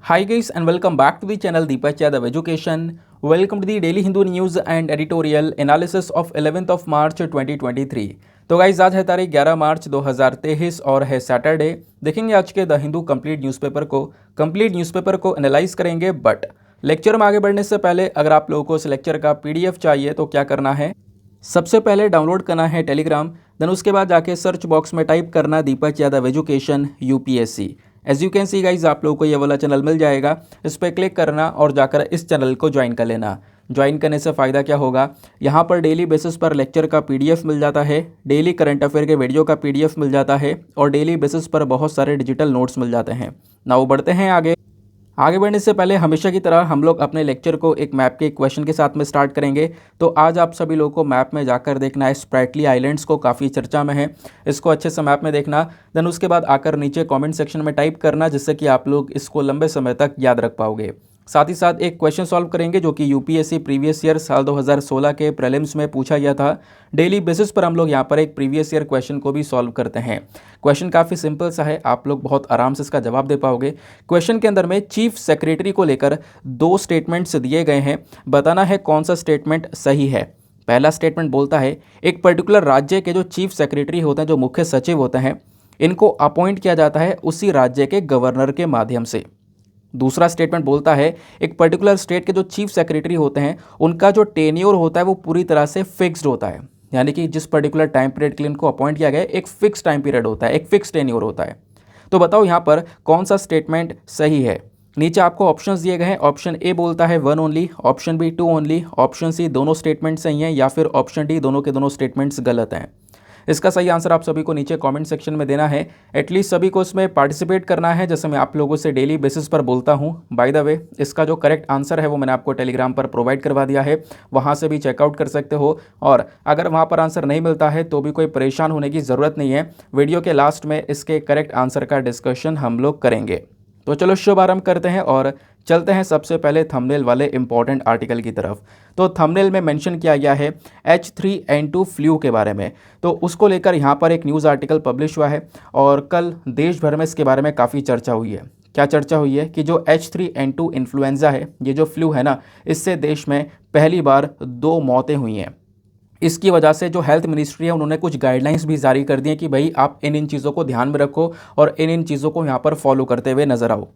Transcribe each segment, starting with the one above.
Hi guys and welcome back to the channel Deepak Yadav Education. Welcome to the Daily Hindu News and Editorial Analysis of 11th of March 2023. तो guys आज है तारीख 11 मार्च 2023 और है Saturday. देखेंगे आज के द हिंदू कंप्लीट न्यूज़पेपर को एनालाइज करेंगे। बट लेक्चर में आगे बढ़ने से पहले अगर आप लोगों को इस लेक्चर का पीडीएफ चाहिए तो क्या करना है, सबसे पहले डाउनलोड करना है टेलीग्राम, देन उसके बाद जाके सर्च बॉक्स में टाइप करना Deepak Yadav education UPSC. As you can see guys आप लोगों को ये वाला चैनल मिल जाएगा, इस पर क्लिक करना और जाकर इस चैनल को ज्वाइन कर लेना। ज्वाइन करने से फ़ायदा क्या होगा, यहाँ पर डेली बेसिस पर लेक्चर का पीडीएफ मिल जाता है, डेली करंट अफेयर के वीडियो का पीडीएफ मिल जाता है और डेली बेसिस पर बहुत सारे डिजिटल नोट्स मिल जाते हैं। नाउ बढ़ते हैं आगे बढ़ने से पहले हमेशा की तरह हम लोग अपने लेक्चर को एक मैप के क्वेश्चन के साथ में स्टार्ट करेंगे। तो आज आप सभी लोगों को मैप में जाकर देखना है स्प्रेटली आइलैंड्स को, काफ़ी चर्चा में है, इसको अच्छे से मैप में देखना। देन उसके बाद आकर नीचे कमेंट सेक्शन में टाइप करना, जिससे कि आप लोग इसको लंबे समय तक याद रख पाओगे। साथ ही साथ एक क्वेश्चन सॉल्व करेंगे जो कि यूपीएससी प्रीवियस ईयर साल 2016 के प्रीलिम्स में पूछा गया था। डेली बेसिस पर हम लोग यहाँ पर एक प्रीवियस ईयर क्वेश्चन को भी सॉल्व करते हैं। क्वेश्चन काफ़ी सिंपल सा है, आप लोग बहुत आराम से इसका जवाब दे पाओगे। क्वेश्चन के अंदर में चीफ सेक्रेटरी को लेकर दो स्टेटमेंट्स दिए गए हैं, बताना है कौन सा स्टेटमेंट सही है। पहला स्टेटमेंट बोलता है एक पर्टिकुलर राज्य के जो चीफ सेक्रेटरी होते हैं, जो मुख्य सचिव होते हैं, इनको अपॉइंट किया जाता है उसी राज्य के गवर्नर के माध्यम से। दूसरा स्टेटमेंट बोलता है एक पर्टिकुलर स्टेट के जो चीफ सेक्रेटरी होते हैं उनका जो टेन्योर होता है वो पूरी तरह से फिक्स्ड होता है, यानी कि जिस पर्टिकुलर टाइम पीरियड के लिए उनको अपॉइंट किया गया एक फिक्स टाइम पीरियड होता है, एक फिक्स टेन्योर होता है। तो बताओ यहाँ पर कौन सा स्टेटमेंट सही है। नीचे आपको ऑप्शंस दिए गए हैं। ऑप्शन ए बोलता है 1 only, option B 2 only, option C दोनों स्टेटमेंट सही हैं, या फिर ऑप्शन डी दोनों के दोनों स्टेटमेंट्स गलत हैं। इसका सही आंसर आप सभी को नीचे कमेंट सेक्शन में देना है। एटलीस्ट सभी को इसमें पार्टिसिपेट करना है, जैसे मैं आप लोगों से डेली बेसिस पर बोलता हूँ। बाय द वे इसका जो करेक्ट आंसर है वो मैंने आपको टेलीग्राम पर प्रोवाइड करवा दिया है, वहाँ से भी चेकआउट कर सकते हो। और अगर वहाँ पर आंसर नहीं मिलता है तो भी कोई परेशान होने की ज़रूरत नहीं है, वीडियो के लास्ट में इसके करेक्ट आंसर का डिस्कशन हम लोग करेंगे। तो चलो शुभारंभ करते हैं और चलते हैं सबसे पहले थंबनेल वाले इंपॉर्टेंट आर्टिकल की तरफ। तो थंबनेल में मेंशन किया गया है H3N2 फ्लू के बारे में, तो उसको लेकर यहाँ पर एक न्यूज़ आर्टिकल पब्लिश हुआ है और कल देश भर में इसके बारे में काफ़ी चर्चा हुई है। क्या चर्चा हुई है कि जो H3N2 इन्फ्लुएंजा है, ये जो फ्लू है ना, इससे देश में पहली बार 2 मौतें हुई हैं। इसकी वजह से जो हेल्थ मिनिस्ट्री है उन्होंने कुछ गाइडलाइंस भी जारी कर दी हैं कि भाई आप इन चीज़ों को ध्यान में रखो और इन चीज़ों को यहाँ पर फॉलो करते हुए नजर आओ,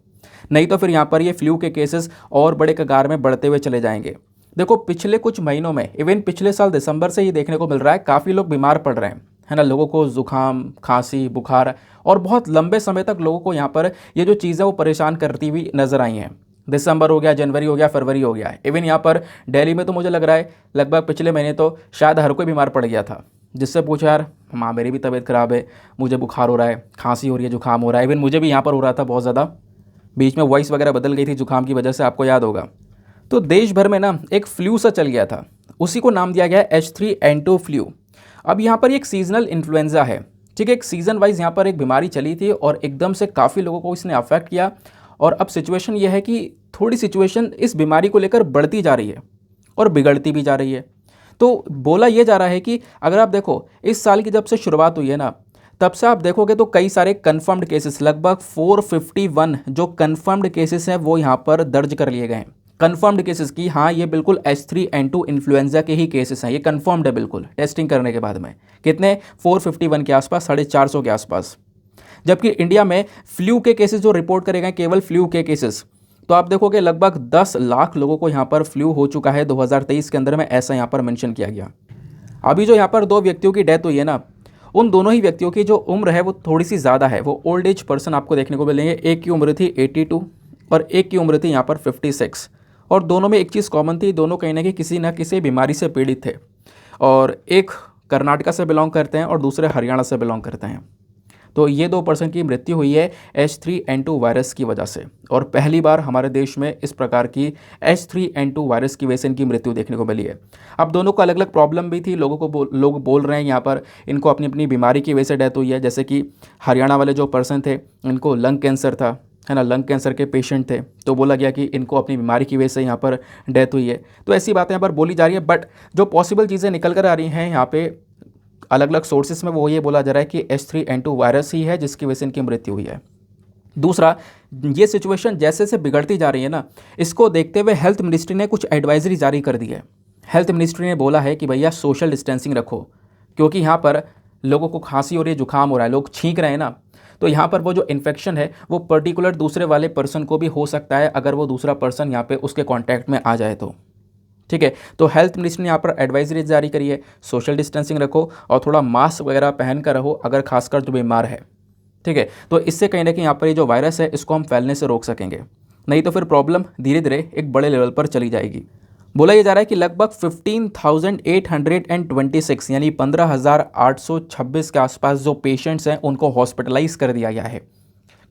नहीं तो फिर यहाँ पर ये फ्लू के केसेस और बड़े कगार में बढ़ते हुए चले जाएंगे। देखो पिछले कुछ महीनों में, इवन पिछले साल दिसंबर से ये देखने को मिल रहा है, काफ़ी लोग बीमार पड़ रहे हैं, है ना। लोगों को जुकाम, खांसी, बुखार और बहुत लंबे समय तक लोगों को यहाँ पर ये जो चीज़ें वो परेशान करती हुई नजर आई हैं। दिसंबर हो गया, जनवरी हो गया, फरवरी हो गया, इवन यहाँ पर दिल्ली में तो मुझे लग रहा है लगभग पिछले महीने तो शायद हर कोई बीमार पड़ गया था, जिससे पूछा यार माँ मेरी भी तबीयत ख़राब है, मुझे बुखार हो रहा है, खांसी हो रही है, जुकाम हो रहा है। इवन मुझे भी यहाँ पर हो रहा था बहुत ज़्यादा, बीच में वॉइस वगैरह बदल गई थी जुकाम की वजह से, आपको याद होगा। तो देश भर में ना एक फ्लू सा चल गया था, उसी को नाम दिया गया H3N2 फ्लू। अब यहाँ पर एक सीजनल इन्फ्लुएंजा है, ठीक है, एक सीज़न वाइज यहाँ पर एक बीमारी चली थी और एकदम से काफ़ी लोगों को इसने अफेक्ट किया। और अब सिचुएशन ये है कि थोड़ी सिचुएशन इस बीमारी को लेकर बढ़ती जा रही है और बिगड़ती भी जा रही है। तो बोला ये जा रहा है कि अगर आप देखो इस साल की जब से शुरुआत हुई है ना, तब से आप देखोगे तो कई सारे कन्फर्म्ड केसेस, लगभग 451 जो कन्फर्म्ड केसेस हैं वो यहाँ पर दर्ज कर लिए गए हैं। कन्फर्म्ड केसेस की, हाँ ये बिल्कुल H3N2 इन्फ्लुएंजा के ही केसेस हैं, ये कन्फर्म्ड है बिल्कुल टेस्टिंग करने के बाद में। कितने? 451 के आसपास, 450 के आसपास। जबकि इंडिया में फ्लू के केसेस जो रिपोर्ट करे गए, केवल फ्लू के केसेस, तो आप देखोगे लगभग 10 लाख लोगों को यहाँ पर फ्लू हो चुका है 2023 के अंदर में, ऐसा यहाँ पर मेंशन किया गया। अभी जो यहाँ पर 2 व्यक्तियों की डेथ हुई है ना, उन दोनों ही व्यक्तियों की जो उम्र है वो थोड़ी सी ज़्यादा है, वो ओल्ड एज पर्सन आपको देखने को मिलेंगे। एक की उम्र थी 82 और एक की उम्र थी यहाँ पर 56, और दोनों में एक चीज़ कॉमन थी, दोनों कहीं ना किसी बीमारी से पीड़ित थे, और एक कर्नाटका से बिलोंग करते हैं और दूसरे हरियाणा से बिलोंग करते हैं। तो ये 2 पर्सन की मृत्यु हुई है H3N2 वायरस की वजह से, और पहली बार हमारे देश में इस प्रकार की H3N2 वायरस की वजह से इनकी मृत्यु देखने को मिली है। अब दोनों को अलग अलग प्रॉब्लम भी थी, लोग बोल रहे हैं यहाँ पर इनको अपनी अपनी बीमारी की वजह से डेथ हुई है। जैसे कि हरियाणा वाले जो पर्सन थे इनको लंग कैंसर था, है ना, लंग कैंसर के पेशेंट थे, तो बोला गया कि इनको अपनी बीमारी की वजह से यहाँ पर डेथ हुई है। तो ऐसी बातें यहाँ पर बोली जा रही है, बट जो पॉसिबल चीज़ें निकल कर आ रही हैं यहाँ पे अलग अलग सोर्सेस में, वो ये बोला जा रहा है कि H3N2 वायरस ही है जिसकी वजह से इनकी मृत्यु हुई है। दूसरा, ये सिचुएशन जैसे जैसे बिगड़ती जा रही है ना, इसको देखते हुए हेल्थ मिनिस्ट्री ने कुछ एडवाइजरी जारी कर दी है। हेल्थ मिनिस्ट्री ने बोला है कि भैया सोशल डिस्टेंसिंग रखो, क्योंकि यहाँ पर लोगों को खांसी हो रही है, जुकाम हो रहा है, लोग छींक रहे हैं ना, तो यहाँ पर वो जो इन्फेक्शन है वो पर्टिकुलर दूसरे वाले पर्सन को भी हो सकता है अगर वो दूसरा पर्सन यहाँ पे उसके कॉन्टैक्ट में आ जाए तो। ठीक है, तो हेल्थ मिनिस्ट्री ने यहाँ पर एडवाइजरी जारी करी है, सोशल डिस्टेंसिंग रखो और थोड़ा मास्क वगैरह पहन कर रहो अगर खासकर जो बीमार है। ठीक है, तो इससे कहीं ना कहीं यहाँ पर ये जो वायरस है इसको हम फैलने से रोक सकेंगे, नहीं तो फिर प्रॉब्लम धीरे धीरे एक बड़े लेवल पर चली जाएगी। बोला ये जा रहा है कि लगभग 15,826 यानी 15,826 के आसपास जो पेशेंट्स हैं उनको हॉस्पिटलाइज कर दिया गया है,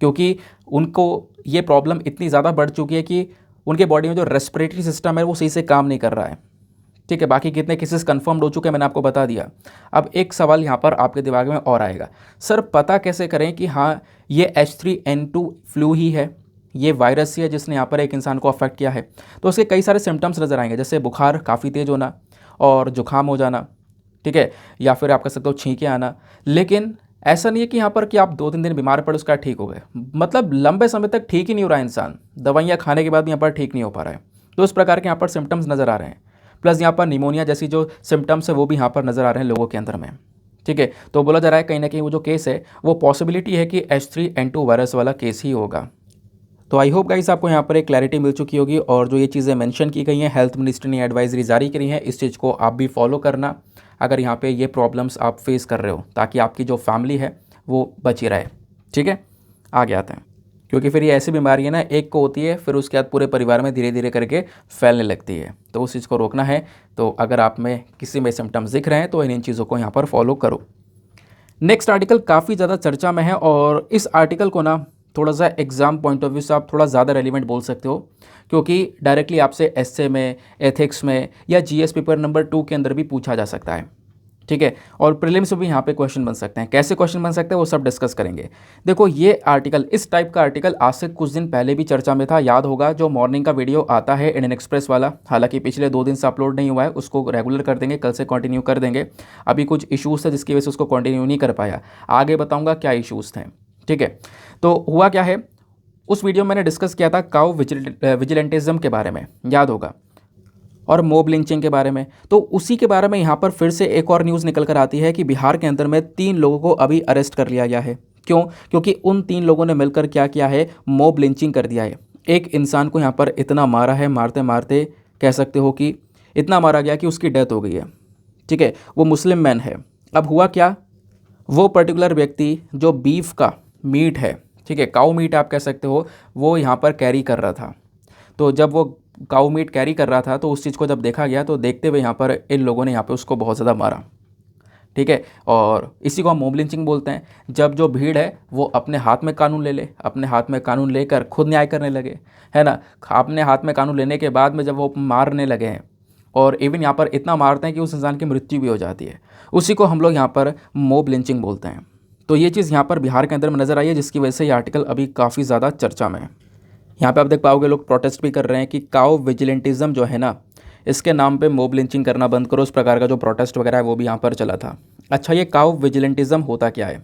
क्योंकि उनको ये प्रॉब्लम इतनी ज़्यादा बढ़ चुकी है कि उनके बॉडी में जो रेस्पिरेटरी सिस्टम है वो सही से काम नहीं कर रहा है। ठीक है, बाकी कितने केसेस कंफर्म्ड हो चुके हैं मैंने आपको बता दिया। अब एक सवाल यहाँ पर आपके दिमाग में और आएगा, सर पता कैसे करें कि हाँ ये H3N2 फ्लू ही है, ये वायरस ही है जिसने यहाँ पर एक इंसान को अफेक्ट किया है। तो उसके कई सारे सिम्टम्स नज़र आएंगे, जैसे बुखार काफ़ी तेज़ होना और जुकाम हो जाना, ठीक है, या फिर आप कह सकते हो छींके आना। लेकिन ऐसा नहीं है कि यहाँ पर कि आप 2-3 दिन बीमार पड़े उसका ठीक हो गए, मतलब लंबे समय तक ठीक ही नहीं हो रहा है इंसान, दवाइयाँ खाने के बाद भी यहाँ पर ठीक नहीं हो पा रहा है। तो इस प्रकार के यहाँ पर सिम्टम्स नज़र आ रहे हैं, प्लस यहाँ पर निमोनिया जैसी जो सिम्टम्स है वो भी यहाँ पर नज़र आ रहे हैं लोगों के अंदर में। ठीक है, तो बोला जा रहा है कहीं ना कहीं वो जो केस है वो पॉसिबिलिटी है कि H3N2 वायरस वाला केस ही होगा। तो आई होप गाइस आपको यहाँ पर एक क्लैरिटी मिल चुकी होगी, और जो ये चीज़ें मेंशन की गई हैं हेल्थ मिनिस्ट्री ने एडवाइजरी जारी करी है, इस चीज़ को आप भी फॉलो करना अगर यहाँ पे ये प्रॉब्लम्स आप फेस कर रहे हो, ताकि आपकी जो फैमिली है वो बची रहे। ठीक है, आगे आते हैं, क्योंकि फिर ये ऐसी बीमारी है ना, एक को होती है फिर उसके बाद पूरे परिवार में धीरे धीरे करके फैलने लगती है, तो उस चीज़ को रोकना है। तो अगर आप में किसी में सिम्टम्स दिख रहे हैं तो इन चीज़ों को यहाँ पर फॉलो करो। नेक्स्ट आर्टिकल काफ़ी ज़्यादा चर्चा में है, और इस आर्टिकल को ना थोड़ा सा एग्जाम पॉइंट ऑफ व्यू से आप थोड़ा ज़्यादा रेलिवेंट बोल सकते हो, क्योंकि डायरेक्टली आपसे एसए में, एथिक्स में या जीएस पेपर नंबर 2 के अंदर भी पूछा जा सकता है। ठीक है, और प्रीलिम्स में भी यहाँ पे क्वेश्चन बन सकते हैं। कैसे क्वेश्चन बन सकते हैं वो सब डिस्कस करेंगे। देखो ये आर्टिकल, इस टाइप का आर्टिकल आज से कुछ दिन पहले भी चर्चा में था, याद होगा, जो मॉर्निंग का वीडियो आता है इंडियन एक्सप्रेस वाला, हालांकि पिछले 2 दिन से अपलोड नहीं हुआ है, उसको रेगुलर कर देंगे, कल से कंटिन्यू कर देंगे। अभी कुछ इशूज़ थे जिसकी वजह से उसको कंटिन्यू नहीं कर पाया, आगे बताऊँगा क्या इशूज़ थे। ठीक है, तो हुआ क्या है, उस वीडियो में मैंने डिस्कस किया था काउ विजिलेंटिज्म के बारे में, याद होगा, और मोब लिंचिंग के बारे में। तो उसी के बारे में यहाँ पर फिर से एक और न्यूज़ निकल कर आती है कि बिहार के अंदर में 3 लोगों को अभी अरेस्ट कर लिया गया है। क्यों? क्योंकि उन 3 लोगों ने मिलकर क्या किया है, मोब लिंचिंग कर दिया है। एक इंसान को यहाँ पर इतना मारा है, मारते मारते कह सकते हो कि इतना मारा गया कि उसकी डेथ हो गई है। ठीक है, वो मुस्लिम मैन है। अब हुआ क्या, वो पर्टिकुलर व्यक्ति जो बीफ का मीट है, ठीक है, काऊ मीट आप कह सकते हो, वो यहाँ पर कैरी कर रहा था। तो जब वो काऊ मीट कैरी कर रहा था तो उस चीज़ को जब देखा गया तो देखते हुए यहाँ पर इन लोगों ने यहाँ पे उसको बहुत ज़्यादा मारा। ठीक है, और इसी को हम मोब लिंचिंग बोलते हैं, जब जो भीड़ है वो अपने हाथ में कानून ले ले, अपने हाथ में कानून लेकर खुद न्याय करने लगे, है ना। अपने हाथ में कानून लेने के बाद में जब वो मारने लगे हैं, और इवन यहाँ पर इतना मारते हैं कि उस इंसान की मृत्यु भी हो जाती है, उसी को हम लोग यहाँ पर मोब लिंचिंग बोलते हैं। तो ये चीज़ यहाँ पर बिहार के अंदर में नज़र आई है, जिसकी वजह से ये आर्टिकल अभी काफ़ी ज़्यादा चर्चा में है। यहाँ पे आप देख पाओगे लोग प्रोटेस्ट भी कर रहे हैं कि काउ विजिलेंटिज्म जो है ना, इसके नाम पे मोब लिंचिंग करना बंद करो, इस प्रकार का जो प्रोटेस्ट वगैरह है वो भी यहाँ पर चला था। अच्छा, ये काउ विजिलेंटिज्म होता क्या है?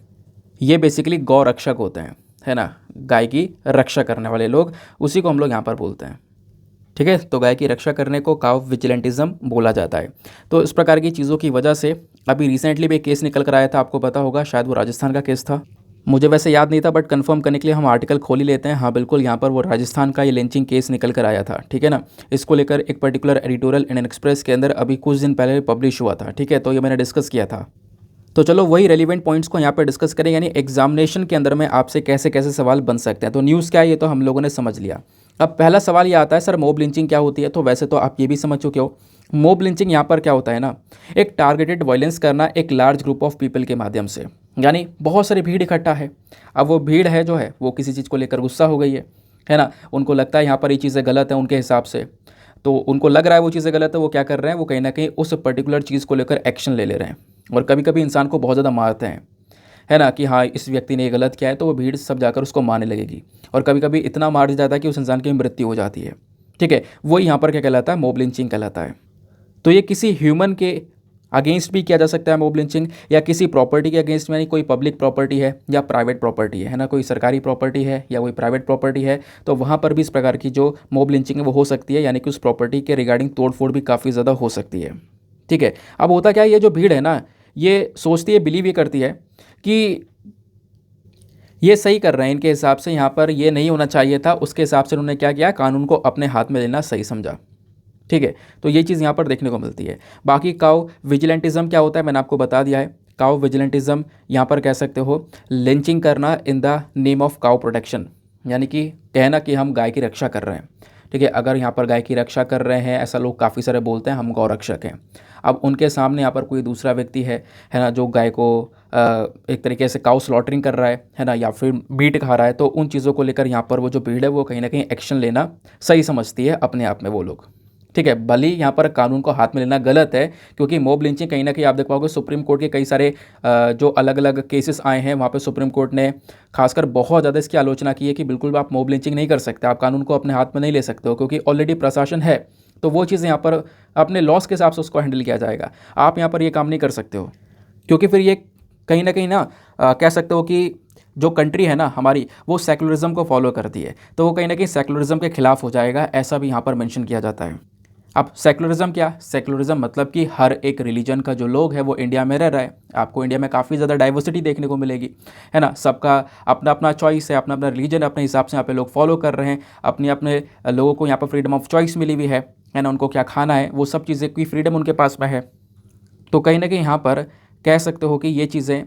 ये बेसिकली गौ रक्षक होते हैं, है ना, गाय की रक्षा करने वाले लोग, उसी को हम लोग यहाँ पर बोलते हैं। ठीक है, तो गाय की रक्षा करने को काउ विजिलेंटिज्म बोला जाता है। तो इस प्रकार की चीज़ों की वजह से अभी रिसेंटली भी एक केस निकल कर आया था, आपको पता होगा, शायद वो राजस्थान का केस था, मुझे वैसे याद नहीं था, बट कंफर्म करने के लिए हम आर्टिकल खोल ही लेते हैं। हाँ बिल्कुल, यहाँ पर वो राजस्थान का ये लिंचिंग केस निकल कर आया था। ठीक है ना, इसको लेकर एक पर्टिकुलर एडिटोरियल इंडियन एक्सप्रेस के अंदर अभी कुछ दिन पहले पब्लिश हुआ था। ठीक है, तो ये मैंने डिस्कस किया था। तो चलो वही रेलिवेंट पॉइंट्स को यहाँ पर डिस्कस करें, यानी एग्जामिनेशन के अंदर में आपसे कैसे कैसे सवाल बन सकते हैं। तो न्यूज़ क्या है ये तो हम लोगों ने समझ लिया। अब पहला सवाल ये आता है, सर मोब लिंचिंग क्या होती है? तो वैसे तो आप ये भी समझ चुके हो, मोब लिंचिंग यहाँ पर क्या होता है ना, एक टारगेटेड वायलेंस करना एक लार्ज ग्रुप ऑफ पीपल के माध्यम से, यानी बहुत सारी भीड़ इकट्ठा है। अब वो भीड़ है जो है वो किसी चीज़ को लेकर गुस्सा हो गई है ना, उनको लगता है यहाँ पर ये चीज़ें गलत है उनके हिसाब से, तो उनको लग रहा है वो चीज़ें गलत है, वो क्या कर रहे हैं, वो कहीं ना कहीं उस पर्टिकुलर चीज़ को लेकर एक्शन ले रहे हैं। और कभी कभी इंसान को बहुत ज़्यादा मारते हैं, है ना, कि हाँ इस व्यक्ति ने ये गलत किया है, तो वो भीड़ सब जाकर उसको मारने लगेगी, और कभी कभी इतना मार दिया जाता है कि उस इंसान की मृत्यु हो जाती है। ठीक है, वो यहाँ पर क्या कहलाता है, मोब लिंचिंग कहलाता है। तो ये किसी ह्यूमन के अगेंस्ट भी किया जा सकता है मॉब लिंचिंग, या किसी प्रॉपर्टी के अगेंस्ट में, यानी कोई पब्लिक प्रॉपर्टी है या प्राइवेट प्रॉपर्टी है ना, कोई सरकारी प्रॉपर्टी है या कोई प्राइवेट प्रॉपर्टी है, तो वहाँ पर भी इस प्रकार की जो मॉब लिंचिंग है वो हो सकती है, यानी कि उस प्रॉपर्टी के रिगार्डिंग तोड़फोड़ भी काफ़ी ज़्यादा हो सकती है। ठीक है, अब होता क्या है, ये जो भीड़ है ना, ये सोचती है, बिलीव ये करती है कि ये सही कर रहे हैं, इनके हिसाब से यहाँ पर ये नहीं होना चाहिए था, उसके हिसाब से उन्होंने क्या किया, कानून को अपने हाथ में लेना सही समझा। ठीक है, तो ये चीज़ यहाँ पर देखने को मिलती है। बाकी काउ विजिलेंटिज्म क्या होता है, मैंने आपको बता दिया है। काउ विजिलेंटिज्म यहाँ पर कह सकते हो लिंचिंग करना in the name of cow protection, यानी कि कहना कि हम गाय की रक्षा कर रहे हैं। ठीक है, अगर यहाँ पर गाय की रक्षा कर रहे हैं, ऐसा लोग काफ़ी सारे बोलते हैं, हम गौ रक्षक हैं। अब उनके सामने यहाँ पर कोई दूसरा व्यक्ति है ना, जो गाय को एक तरीके से काउ स्लॉटरिंग कर रहा है ना, या फिर मीट खा रहा है, तो उन चीज़ों को लेकर यहाँ पर वो जो भीड़ है वो कहीं ना कहीं एक्शन लेना सही समझती है अपने आप में वो लोग। ठीक है, भले ही यहाँ पर कानून को हाथ में लेना गलत है, क्योंकि मॉब लिंचिंग कहीं ना कहीं आप देख पाओगे सुप्रीम कोर्ट के कई सारे जो अलग अलग केसेस आए हैं, वहाँ पे सुप्रीम कोर्ट ने खासकर बहुत ज़्यादा इसकी आलोचना की है कि बिल्कुल आप मॉब लिंचिंग नहीं कर सकते, आप कानून को अपने हाथ में नहीं ले सकते हो, क्योंकि ऑलरेडी प्रशासन है, तो वो चीज़ यहाँ पर अपने लॉस के हिसाब से उसको हैंडल किया जाएगा। आप यहाँ पर ये काम नहीं कर सकते हो, क्योंकि फिर ये कहीं ना कह सकते हो कि जो कंट्री है ना हमारी, वो सेकुलरिज्म को फॉलो करती है, तो वो कहीं ना कहीं सेकुलरिज्म के खिलाफ हो जाएगा, ऐसा भी यहाँ पर मेंशन किया जाता है। अब सेकुलरिज्म क्या, सेकुलरिज्म मतलब कि हर एक रिलीजन का जो लोग है वो इंडिया में रह रहा है। आपको इंडिया में काफ़ी ज़्यादा डाइवर्सिटी देखने को मिलेगी, है ना, सबका अपना अपना चॉइस है, अपना अपना रिलीजन अपने हिसाब से यहाँ पे लोग फॉलो कर रहे हैं, अपने अपने लोगों को यहाँ पर फ्रीडम ऑफ चॉइस मिली हुई है ना, उनको क्या खाना है वो सब चीज़ें की फ्रीडम उनके पास में है। तो कहीं ना कहीं यहाँ पर कह सकते हो कि ये चीज़ें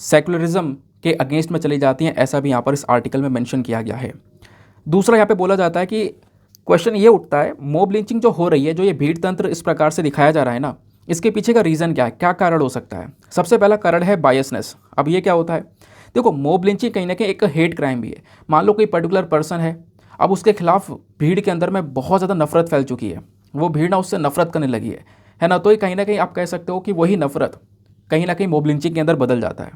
सेकुलरिज्म के अगेंस्ट में चली जाती हैं, ऐसा भी यहाँ पर इस आर्टिकल में मेंशन किया गया है। दूसरा यहाँ पे बोला जाता है कि क्वेश्चन ये उठता है, मॉब लिंचिंग जो हो रही है, जो ये भीड़ तंत्र इस प्रकार से दिखाया जा रहा है ना, इसके पीछे का रीज़न क्या है, क्या कारण हो सकता है। सबसे पहला कारण है बायसनेस। अब ये क्या होता है, देखो मॉब लिंचिंग कहीं ना कहीं एक हेट क्राइम भी है। मान लो कोई पर्टिकुलर पर्सन है, अब उसके खिलाफ भीड़ के अंदर में बहुत ज़्यादा नफरत फैल चुकी है, वो भीड़ ना उससे नफरत करने लगी है ना, तो ये कहीं ना कहीं आप कह सकते हो कि वही नफरत कहीं ना कहीं मॉब लिंचिंग के अंदर बदल जाता है।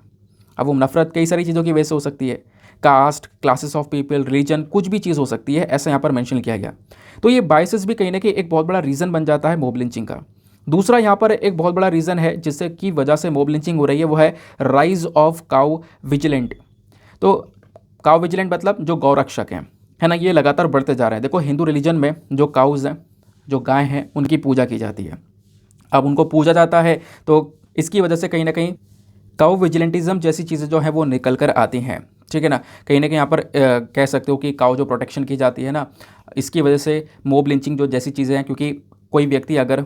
अब वो नफरत कई सारी चीज़ों की वजह से हो सकती है, caste, classes of people, religion, कुछ भी चीज़ हो सकती है, ऐसा यहाँ पर मेंशन किया गया। तो ये बायसेस भी कहीं ना कहीं एक बहुत बड़ा रीज़न बन जाता है मॉब लिंचिंग का। दूसरा यहाँ पर एक बहुत बड़ा रीज़न है जिससे की वजह से मॉब लिंचिंग हो रही है, वो है राइज ऑफ काउ विजिलेंट। तो काउ विजिलेंट मतलब जो गौ रक्षक हैं, है ना, ये लगातार बढ़ते जा रहे हैं। देखो हिंदू रिलीजन में जो काउज हैं, जो गाय हैं, उनकी पूजा की जाती है। अब उनको पूजा जाता है तो इसकी वजह से कहीं ना कहीं काउ विजिलेंटिज्म जैसी चीज़ें जो हैं वो निकल कर आती हैं। ठीक है ना कहीं यहाँ पर कह सकते हो कि काउ जो प्रोटेक्शन की जाती है ना, इसकी वजह से मॉब लिंचिंग जो जैसी चीज़ें हैं, क्योंकि कोई व्यक्ति अगर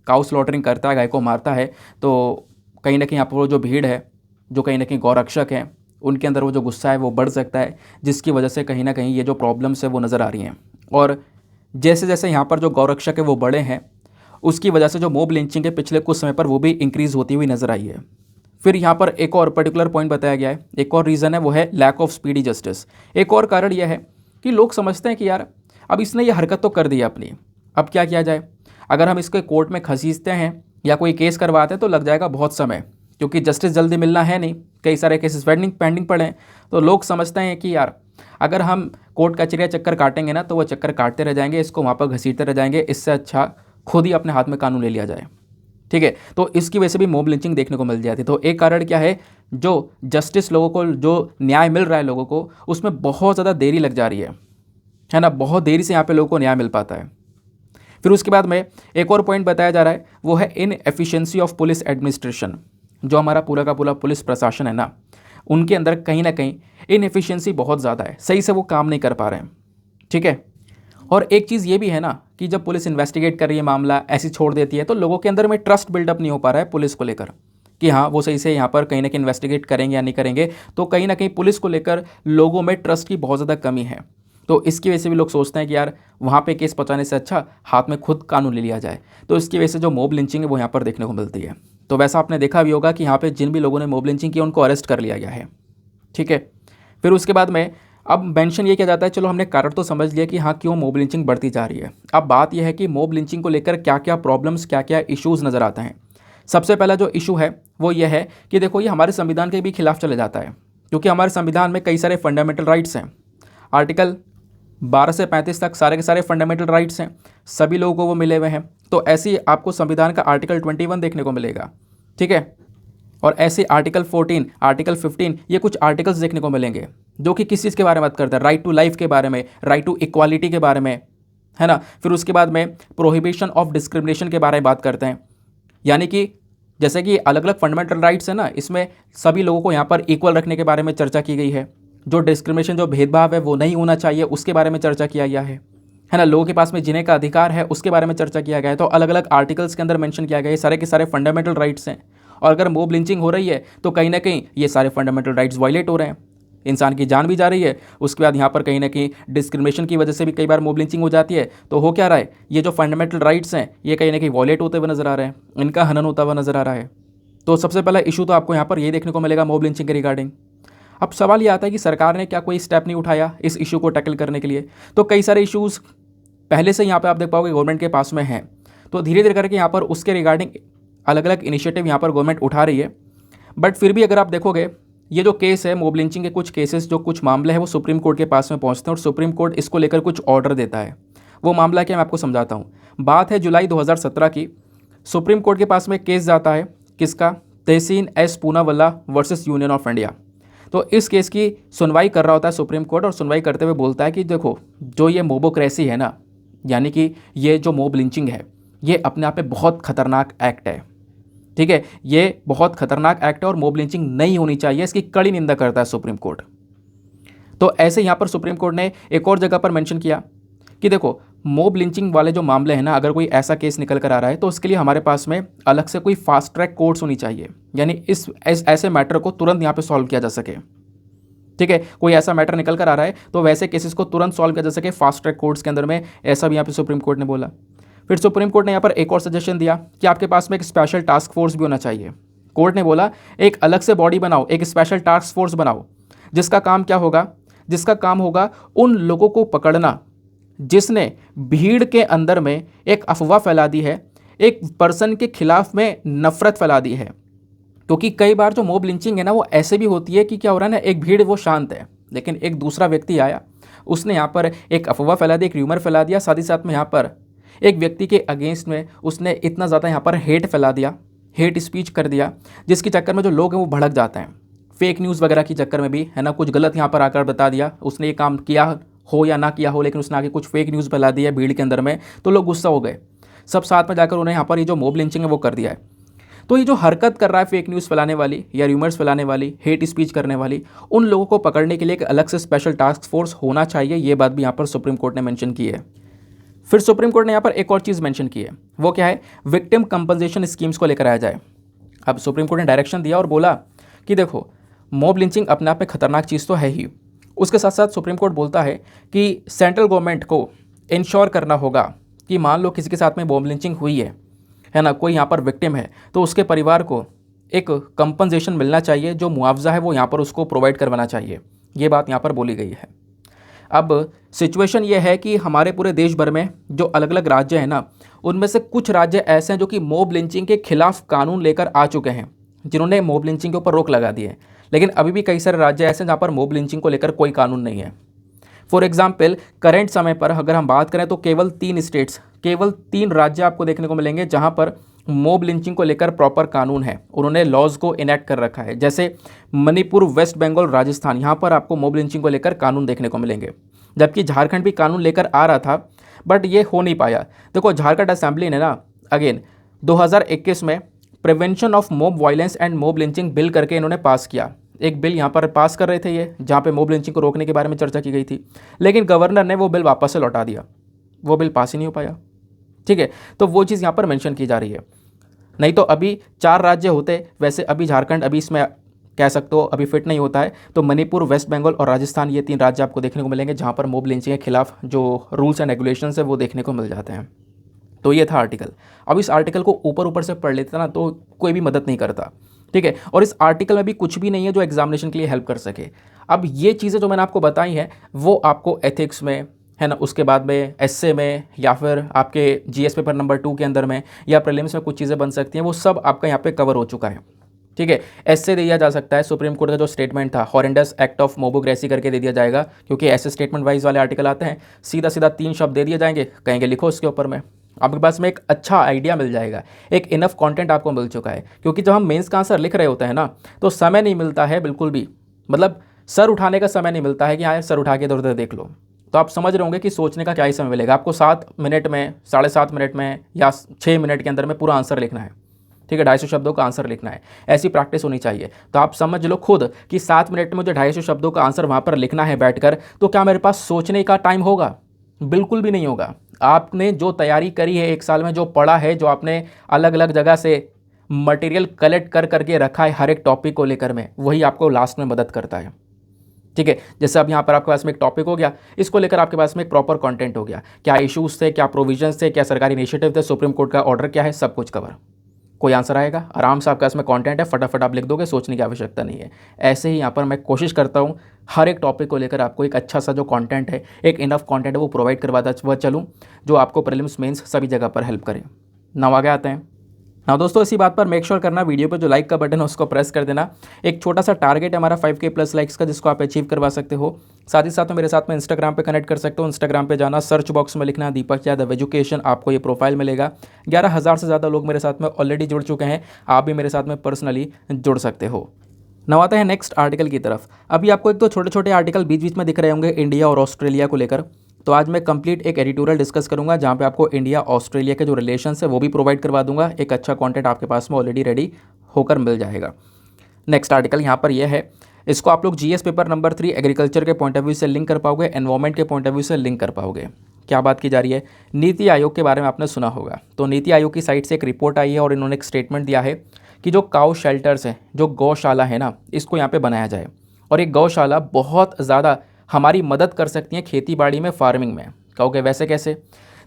काउ स्लॉटरिंग करता है, गाय को मारता है, तो कहीं ना कहीं यहाँ पर वो जो भीड़ है, जो कहीं ना कहीं गौरक्षक हैं, उनके अंदर वो जो गुस्सा है वो बढ़ सकता है, जिसकी वजह से कहीं ना कहीं ये जो प्रॉब्लम्स है वो नज़र आ रही हैं। और जैसे जैसे यहाँ पर जो गौरक्षक है वो बड़े हैं, उसकी वजह से जो मॉब लिंचिंग है पिछले कुछ समय पर वो भी इंक्रीज़ होती हुई नज़र आई है। फिर यहाँ पर एक और पर्टिकुलर पॉइंट बताया गया है, एक और रीज़न है, वो है लैक ऑफ स्पीडी जस्टिस। एक और कारण यह है कि लोग समझते हैं कि यार अब इसने ये हरकत तो कर दी है अपनी, अब क्या किया जाए, अगर हम इसके कोर्ट में खसीसते हैं या कोई केस करवाते हैं तो लग जाएगा बहुत समय, क्योंकि जस्टिस जल्दी मिलना है नहीं, कई सारे केसेस पेंडिंग पड़े हैं। तो लोग समझते हैं कि यार अगर हम कोर्ट कचहरी चक्कर काटेंगे ना तो वो चक्कर काटते रह जाएंगे, इसको वहाँ पर घसीटते रह जाएंगे, इससे अच्छा खुद ही अपने हाथ में कानून ले लिया जाए। ठीक है, तो इसकी वजह से भी मॉब लिंचिंग देखने को मिल जाती है। तो एक कारण क्या है, जो जस्टिस लोगों को, जो न्याय मिल रहा है लोगों को, उसमें बहुत ज़्यादा देरी लग जा रही है ना, बहुत देरी से यहाँ पे लोगों को न्याय मिल पाता है। फिर उसके बाद में एक और पॉइंट बताया जा रहा है, वो है इनएफिशिएंसी ऑफ पुलिस एडमिनिस्ट्रेशन। जो हमारा पूरा का पूरा पुलिस प्रशासन है ना, उनके अंदर कहीं ना कहीं इनएफिशिएंसी बहुत ज़्यादा है, सही से वो काम नहीं कर पा रहे हैं। ठीक है, और एक चीज़ ये भी है ना कि जब पुलिस इन्वेस्टिगेट कर रही है, मामला ऐसी छोड़ देती है, तो लोगों के अंदर में ट्रस्ट बिल्डअप नहीं हो पा रहा है पुलिस को लेकर कि हाँ वो सही से यहाँ पर कहीं ना कहीं इन्वेस्टिगेट करेंगे या नहीं करेंगे। तो कहीं ना कहीं पुलिस को लेकर लोगों में ट्रस्ट की बहुत ज़्यादा कमी है। तो इसकी वजह से भी लोग सोचते हैं कि यार वहाँ पे केस पहुँचाने से अच्छा हाथ में खुद कानून ले लिया जाए। तो इसकी वजह से जो मॉब लिंचिंग है वो यहाँ पर देखने को मिलती है। तो वैसा आपने देखा भी होगा कि यहाँ पे जिन भी लोगों ने मॉब लिंचिंग की उनको अरेस्ट कर लिया गया है। ठीक है, फिर उसके बाद में अब मेंशन ये किया जाता है, चलो हमने कारण तो समझ लिया कि हाँ क्यों मॉब लिंचिंग बढ़ती जा रही है। अब बात यह है कि मॉब लिंचिंग को लेकर क्या क्या प्रॉब्लम्स, क्या क्या इश्यूज़ नज़र आते हैं। सबसे पहला जो इशू है वो ये है कि देखो ये हमारे संविधान के भी खिलाफ चले जाता है, क्योंकि हमारे संविधान में कई सारे फंडामेंटल राइट्स हैं। आर्टिकल 12 से 35 तक सारे के सारे फंडामेंटल राइट्स हैं, सभी लोगों को वो मिले हुए हैं। तो ऐसे ही आपको संविधान का आर्टिकल 21 देखने को मिलेगा, ठीक है। और ऐसे आर्टिकल 14, आर्टिकल 15, ये कुछ आर्टिकल्स देखने को मिलेंगे जो कि किस चीज़ के बारे में बात करते हैं, राइट टू लाइफ के बारे में, राइट टू इक्वालिटी के बारे में, है ना। फिर उसके बाद में प्रोहिबिशन ऑफ डिस्क्रिमिनेशन के बारे में बात करते हैं, यानी कि जैसे कि अलग अलग फंडामेंटल राइट्स है ना, इसमें सभी लोगों को यहाँ पर इक्वल रखने के बारे में चर्चा की गई है। जो डिस्क्रिमिनेशन, जो भेदभाव है वो नहीं होना चाहिए, उसके बारे में चर्चा किया गया है ना। लोगों के पास में जीने का अधिकार है, उसके बारे में चर्चा किया गया है। तो अलग अलग आर्टिकल्स के अंदर मेंशन किया गया है, सारे के सारे फंडामेंटल राइट्स हैं। और अगर मॉब लिंचिंग हो रही है तो कहीं ना कहीं ये सारे फंडामेंटल राइट्स वायलेट हो रहे हैं, इंसान की जान भी जा रही है। उसके बाद यहाँ पर कहीं ना कहीं डिस्क्रिमिनेशन की वजह से भी कई बार मॉब लिंचिंग हो जाती है। तो हो क्या रहा है, ये जो फंडामेंटल राइट्स हैं ये कहीं ना कहीं वायलेट होते हुए नजर आ रहे हैं, इनका हनन होता हुआ नजर आ रहा है। तो सबसे पहला इशू तो आपको यहाँ पर ये देखने को मिलेगा मॉब लिंचिंग के रिगार्डिंग। अब सवाल ये आता है कि सरकार ने क्या कोई स्टेप नहीं उठाया इस इशू को टैकल करने के लिए। तो कई सारे इश्यूज़ पहले से यहाँ पे आप देख पाओगे गवर्नमेंट के पास में हैं, तो धीरे धीरे करके यहाँ पर उसके रिगार्डिंग अलग अलग इनिशिएटिव यहाँ पर गवर्नमेंट उठा रही है। बट फिर भी अगर आप देखोगे, ये जो केस है मॉब लिंचिंग के, कुछ केसेस जो कुछ मामले हैं वो सुप्रीम कोर्ट के पास में पहुँचते हैं और सुप्रीम कोर्ट इसको लेकर कुछ ऑर्डर देता है। वो मामला क्या, मैं आपको समझाता हूँ। बात है जुलाई 2017 की। सुप्रीम कोर्ट के पास में केस जाता है, किसका, Tehseen S Poonawalla versus union of India. तो इस केस की सुनवाई कर रहा होता है सुप्रीम कोर्ट, और सुनवाई करते हुए बोलता है कि देखो, जो ये मोबोक्रेसी है ना, यानी कि ये जो मॉब लिंचिंग है ये अपने आप में बहुत खतरनाक एक्ट है, ठीक है। ये बहुत खतरनाक एक्ट है और मॉब लिंचिंग नहीं होनी चाहिए, इसकी कड़ी निंदा करता है सुप्रीम कोर्ट। तो ऐसे यहाँ पर सुप्रीम कोर्ट ने एक और जगह पर मेंशन किया कि देखो, मॉब लिंचिंग वाले जो मामले हैं ना, अगर कोई ऐसा केस निकल कर आ रहा है तो उसके लिए हमारे पास में अलग से कोई फास्ट ट्रैक कोर्ट्स होनी चाहिए, यानी ऐसे मैटर को तुरंत यहाँ पे सॉल्व किया जा सके, ठीक है। कोई ऐसा मैटर निकल कर आ रहा है तो वैसे केसेस को तुरंत सॉल्व किया जा सके फास्ट ट्रैक कोर्ट्स के अंदर में, ऐसा भी यहाँ पे सुप्रीम कोर्ट ने बोला। फिर सुप्रीम कोर्ट ने यहाँ पर एक और सजेशन दिया कि आपके पास में एक स्पेशल टास्क फोर्स भी होना चाहिए। कोर्ट ने बोला एक अलग से बॉडी बनाओ, एक स्पेशल टास्क फोर्स बनाओ, जिसका काम क्या होगा, जिसका काम होगा उन लोगों को पकड़ना जिसने भीड़ के अंदर में एक अफवाह फैला दी है, एक पर्सन के खिलाफ में नफरत फैला दी है। क्योंकि कई बार जो मॉब लिंचिंग है ना, वो ऐसे भी होती है कि क्या हो रहा है ना, एक भीड़ वो शांत है, लेकिन एक दूसरा व्यक्ति आया, उसने यहाँ पर एक अफवाह फैला दी, एक र्यूमर फैला दिया, साथ ही साथ में यहाँ पर एक व्यक्ति के अगेंस्ट में उसने इतना ज़्यादा यहाँ पर हेट फैला दिया, हेट स्पीच कर दिया, जिसके चक्कर में जो लोग हैं वो भड़क जाते हैं। फेक न्यूज़ वगैरह के चक्कर में भी, है ना, कुछ गलत यहाँ पर आकर बता दिया, उसने ये काम किया हो या ना किया हो, लेकिन उसने आगे कुछ फेक न्यूज़ फैला दी है भीड़ के अंदर में, तो लोग गुस्सा हो गए, सब साथ में जाकर उन्हें यहाँ पर ये जो मॉब लिंचिंग है वो कर दिया है। तो ये जो हरकत कर रहा है फेक न्यूज़ फैलाने वाली या र्यूमर्स फैलाने वाली, हेट स्पीच करने वाली, उन लोगों को पकड़ने के लिए एक अलग से स्पेशल टास्क फोर्स होना चाहिए, ये बात भी यहाँ पर सुप्रीम कोर्ट ने मेंशन की है। फिर सुप्रीम कोर्ट ने यहाँ पर एक और चीज़ मेंशन की है, वो क्या है, विक्टिम कंपनसेशन स्कीम्स को लेकर आया जाए। अब सुप्रीम कोर्ट ने डायरेक्शन दिया और बोला कि देखो, मॉब लिंचिंग अपने आप में खतरनाक चीज़ तो है ही, उसके साथ साथ सुप्रीम कोर्ट बोलता है कि सेंट्रल गवर्नमेंट को इंश्योर करना होगा कि मान लो किसी के साथ में मॉब लिंचिंग हुई है ना, कोई यहाँ पर विक्टिम है, तो उसके परिवार को एक कंपनसेशन मिलना चाहिए, जो मुआवजा है वो यहाँ पर उसको प्रोवाइड करवाना चाहिए। ये बात यहाँ पर बोली गई है। अब सिचुएशन ये है कि हमारे पूरे देश भर में जो अलग अलग राज्य हैं ना, उनमें से कुछ राज्य ऐसे हैं जो कि मॉब लिंचिंग के खिलाफ कानून लेकर आ चुके हैं, जिन्होंने मॉब लिंचिंग के ऊपर रोक लगा दी है। लेकिन अभी भी कई सारे राज्य ऐसे हैं जहाँ पर मॉब लिंचिंग को लेकर कोई कानून नहीं है। फॉर एग्जाम्पल, करेंट समय पर अगर हम बात करें तो केवल 3 स्टेट्स, केवल 3 राज्य आपको देखने को मिलेंगे जहाँ पर मॉब लिंचिंग को लेकर प्रॉपर कानून है, उन्होंने लॉज को इनेक्ट कर रखा है। जैसे मणिपुर, वेस्ट बंगाल, राजस्थान, यहाँ पर आपको मॉब लिंचिंग को लेकर कानून देखने को मिलेंगे। जबकि झारखंड भी कानून लेकर आ रहा था, बट ये हो नहीं पाया। देखो, झारखंड असेंबली ने ना अगेन 2021 में prevention of mob violence and mob lynching bill करके इन्होंने पास किया। एक बिल यहाँ पर पास कर रहे थे ये, जहाँ पे मॉब लिंचिंग को रोकने के बारे में चर्चा की गई थी, लेकिन गवर्नर ने वो बिल वापस से लौटा दिया, वो बिल पास ही नहीं हो पाया, ठीक है। तो वो चीज़ यहाँ पर मेंशन की जा रही है। नहीं तो अभी 4 राज्य होते, वैसे अभी झारखंड अभी इसमें कह सकते हो अभी फिट नहीं होता है, तो मणिपुर, वेस्ट बंगाल और राजस्थान, ये 3 राज्य आपको देखने को मिलेंगे जहाँ पर मॉब लिंचिंग के खिलाफ जो रूल्स एंड रेगुलेशंस है वो देखने को मिल जाते हैं। तो ये था आर्टिकल। अब इस आर्टिकल को ऊपर से पढ़ लेते ना तो कोई भी मदद नहीं करता, ठीक है। और इस आर्टिकल में भी कुछ भी नहीं है जो एग्जामिनेशन के लिए हेल्प कर सके। अब ये चीज़ें जो मैंने आपको बताई हैं वो आपको एथिक्स में, है ना, उसके बाद में एसए में, या फिर आपके जीएस पेपर नंबर 2 के अंदर में, या प्रीलिम्स में कुछ चीज़ें बन सकती हैं, वो सब आपका यहाँ पे कवर हो चुका है, ठीक है, ऐसे दिया जा सकता है। सुप्रीम कोर्ट का जो स्टेटमेंट था, हॉरेंडस एक्ट ऑफ मोबोक्रेसी करके दे दिया जाएगा, क्योंकि ऐसे स्टेटमेंट वाइज वाले आर्टिकल आते हैं, सीधा सीधा 3 शब्द दे दिए जाएंगे, कहेंगे लिखो उसके ऊपर में, आपके पास में एक अच्छा आइडिया मिल जाएगा, एक इनफ कंटेंट आपको मिल चुका है। क्योंकि जब हम मेंस का आंसर लिख रहे होते हैं ना, तो समय नहीं मिलता है बिल्कुल भी, मतलब सर उठाने का समय नहीं मिलता है कि हाँ सर उठा के इधर उधर देख लो। तो आप समझ रहे होंगे कि सोचने का क्या ही समय मिलेगा आपको। 7 मिनट में, 7.5 मिनट में या 6 मिनट के अंदर में पूरा आंसर लिखना है। ठीक है, 250 शब्दों का आंसर लिखना है, ऐसी प्रैक्टिस होनी चाहिए। तो आप समझ लो खुद कि 7 मिनट में मुझे 250 शब्दों का आंसर वहाँ पर लिखना है बैठकर, तो क्या मेरे पास सोचने का टाइम होगा? बिल्कुल भी नहीं होगा। आपने जो तैयारी करी है 1 साल में, जो पढ़ा है, जो आपने अलग अलग जगह से मटेरियल कलेक्ट कर करके रखा है हर एक टॉपिक को लेकर में, वही आपको लास्ट में मदद करता है। ठीक है, जैसे अब यहाँ पर आपके पास में एक टॉपिक हो गया, इसको लेकर आपके पास में एक प्रॉपर कंटेंट हो गया, क्या इश्यूज थे, क्या प्रोविजंस थे, क्या सरकारी इनिशिएटिव थे, सुप्रीम कोर्ट का ऑर्डर क्या है, सब कुछ कवर। कोई आंसर आएगा आराम से, आपके पास में कंटेंट है, फटाफट आप लिख दोगे, सोचने की आवश्यकता नहीं है। ऐसे ही यहाँ पर मैं कोशिश करता हूँ हर एक टॉपिक को लेकर आपको एक अच्छा सा जो कंटेंट है, एक इनफ कंटेंट है, वो प्रोवाइड करवाता हुआ चलूँ, जो आपको प्रीलिम्स मेंस सभी जगह पर हेल्प करे। नाउ आगे आते हैं। हाँ दोस्तों, इसी बात पर मेक श्योर करना, वीडियो पर जो लाइक का बटन है उसको प्रेस कर देना। एक छोटा सा टारगेट है हमारा 5K प्लस लाइक्स का, जिसको आप अचीव करवा सकते हो। साथ ही साथ में मेरे साथ में इंस्टाग्राम पे कनेक्ट कर सकते हो। इंस्टाग्राम पे जाना, सर्च बॉक्स में लिखना दीपक यादव एजुकेशन, आपको ये प्रोफाइल मिलेगा। 11,000 से ज़्यादा लोग मेरे साथ में ऑलरेडी जुड़ चुके हैं, आप भी मेरे साथ में पर्सनली जुड़ सकते हो। नौ आते हैं नेक्स्ट आर्टिकल की तरफ। अभी आपको एक तो छोटे छोटे आर्टिकल बीच बीच में दिख रहे होंगे इंडिया और ऑस्ट्रेलिया को लेकर, तो आज मैं कंप्लीट एक एडिटोरियल डिस्कस करूंगा, जहां पे आपको इंडिया ऑस्ट्रेलिया के जो रिलेशंस है वो भी प्रोवाइड करवा दूंगा। एक अच्छा कंटेंट आपके पास में ऑलरेडी रेडी होकर मिल जाएगा। नेक्स्ट आर्टिकल यहाँ पर यह है, इसको आप लोग जीएस पेपर नंबर 3 एग्रीकल्चर के पॉइंट ऑफ व्यू से लिंक कर पाओगे, एनवायरमेंट के पॉइंट ऑफ व्यू से लिंक कर पाओगे। क्या बात की जा रही है? नीति आयोग के बारे में आपने सुना होगा। तो नीति आयोग की साइड से एक रिपोर्ट आई है और इन्होंने एक स्टेटमेंट दिया है कि जो काउ शेल्टर्स हैं, जो गौशाला है ना, इसको यहाँ पे बनाया जाए। और एक गौशाला बहुत ज़्यादा हमारी मदद कर सकती है खेती बाड़ी में, फार्मिंग में। कहोगे वैसे कैसे?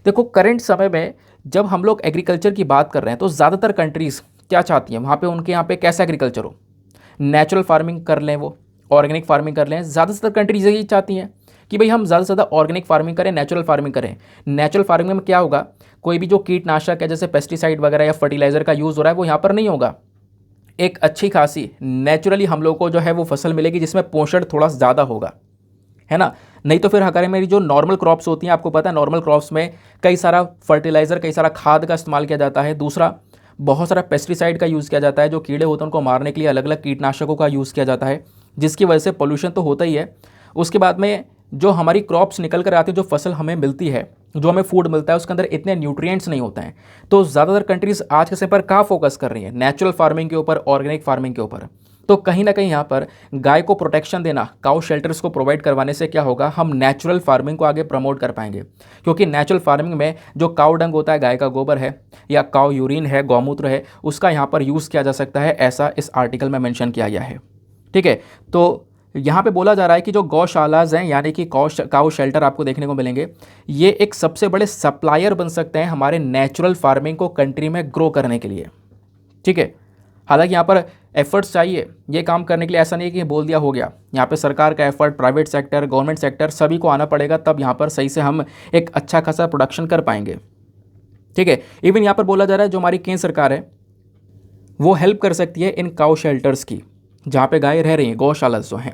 देखो, करंट समय में जब हम लोग एग्रीकल्चर की बात कर रहे हैं, तो ज़्यादातर कंट्रीज़ क्या चाहती हैं, वहाँ पे उनके यहाँ पे कैसा एग्रीकल्चर हो, नेचुरल फार्मिंग कर लें, वो ऑर्गेनिक फार्मिंग कर लें। ज़्यादातर कंट्रीज यही चाहती हैं कि भाई हम ज़्यादा से ज़्यादा ऑर्गेनिक फार्मिंग करें, नेचुरल फार्मिंग करें। नेचुरल फार्मिंग में क्या होगा, कोई भी जो कीटनाशक है, जैसे पेस्टिसाइड वगैरह या फर्टिलाइज़र का यूज़ हो रहा है, वो यहाँ पर नहीं होगा। एक अच्छी खासी नेचुरली हम लोग को जो है वो फसल मिलेगी, जिसमें पोषण थोड़ा ज़्यादा होगा, है ना। नहीं तो फिर हमारे मेरी जो नॉर्मल क्रॉप्स होती हैं, आपको पता है नॉर्मल क्रॉप्स में कई सारा फर्टिलाइज़र, कई सारा खाद का इस्तेमाल किया जाता है। दूसरा, बहुत सारा पेस्टिसाइड का यूज़ किया जाता है, जो कीड़े होते हैं उनको मारने के लिए अलग अलग कीटनाशकों का यूज़ किया जाता है, जिसकी वजह से पोल्यूशन तो होता ही है। उसके बाद में जो हमारी क्रॉप्स निकल कर आती है, जो फसल हमें मिलती है, जो हमें फूड मिलता है, उसके अंदर इतने न्यूट्रिएंट्स नहीं होते हैं। तो ज़्यादातर कंट्रीज़ आज के समय पर कहाँ फोकस कर रही है? नेचुरल फार्मिंग के ऊपर, ऑर्गेनिक फार्मिंग के ऊपर। तो कहीं ना कहीं यहाँ पर गाय को प्रोटेक्शन देना, काउ शेल्टर्स को प्रोवाइड करवाने से क्या होगा, हम नेचुरल फार्मिंग को आगे प्रमोट कर पाएंगे। क्योंकि नेचुरल फार्मिंग में जो काउ डंग होता है, गाय का गोबर है या काउ यूरिन है, गौमूत्र है, उसका यहाँ पर यूज़ किया जा सकता है, ऐसा इस आर्टिकल में मेंशन किया गया है। ठीक है, तो यहाँ पे बोला जा रहा है कि जो गौशालाज हैं, यानी कि काउ शेल्टर आपको देखने को मिलेंगे, ये एक सबसे बड़े सप्लायर बन सकते हैं हमारे नेचुरल फार्मिंग को कंट्री में ग्रो करने के लिए। ठीक है, हालांकि यहाँ पर एफर्ट्स चाहिए ये काम करने के लिए, ऐसा नहीं है कि बोल दिया हो गया। यहाँ पे सरकार का effort, private sector, government sector, सभी को आना पड़ेगा, तब यहाँ पर सही से हम एक अच्छा खासा प्रोडक्शन कर पाएंगे। ठीक है, इवन यहाँ पर बोला जा रहा है जो हमारी केंद्र सरकार है वो हेल्प कर सकती है इन काउ शेल्टर्स की, जहाँ पे गाय रह रही हैं, गौशाला जो हैं,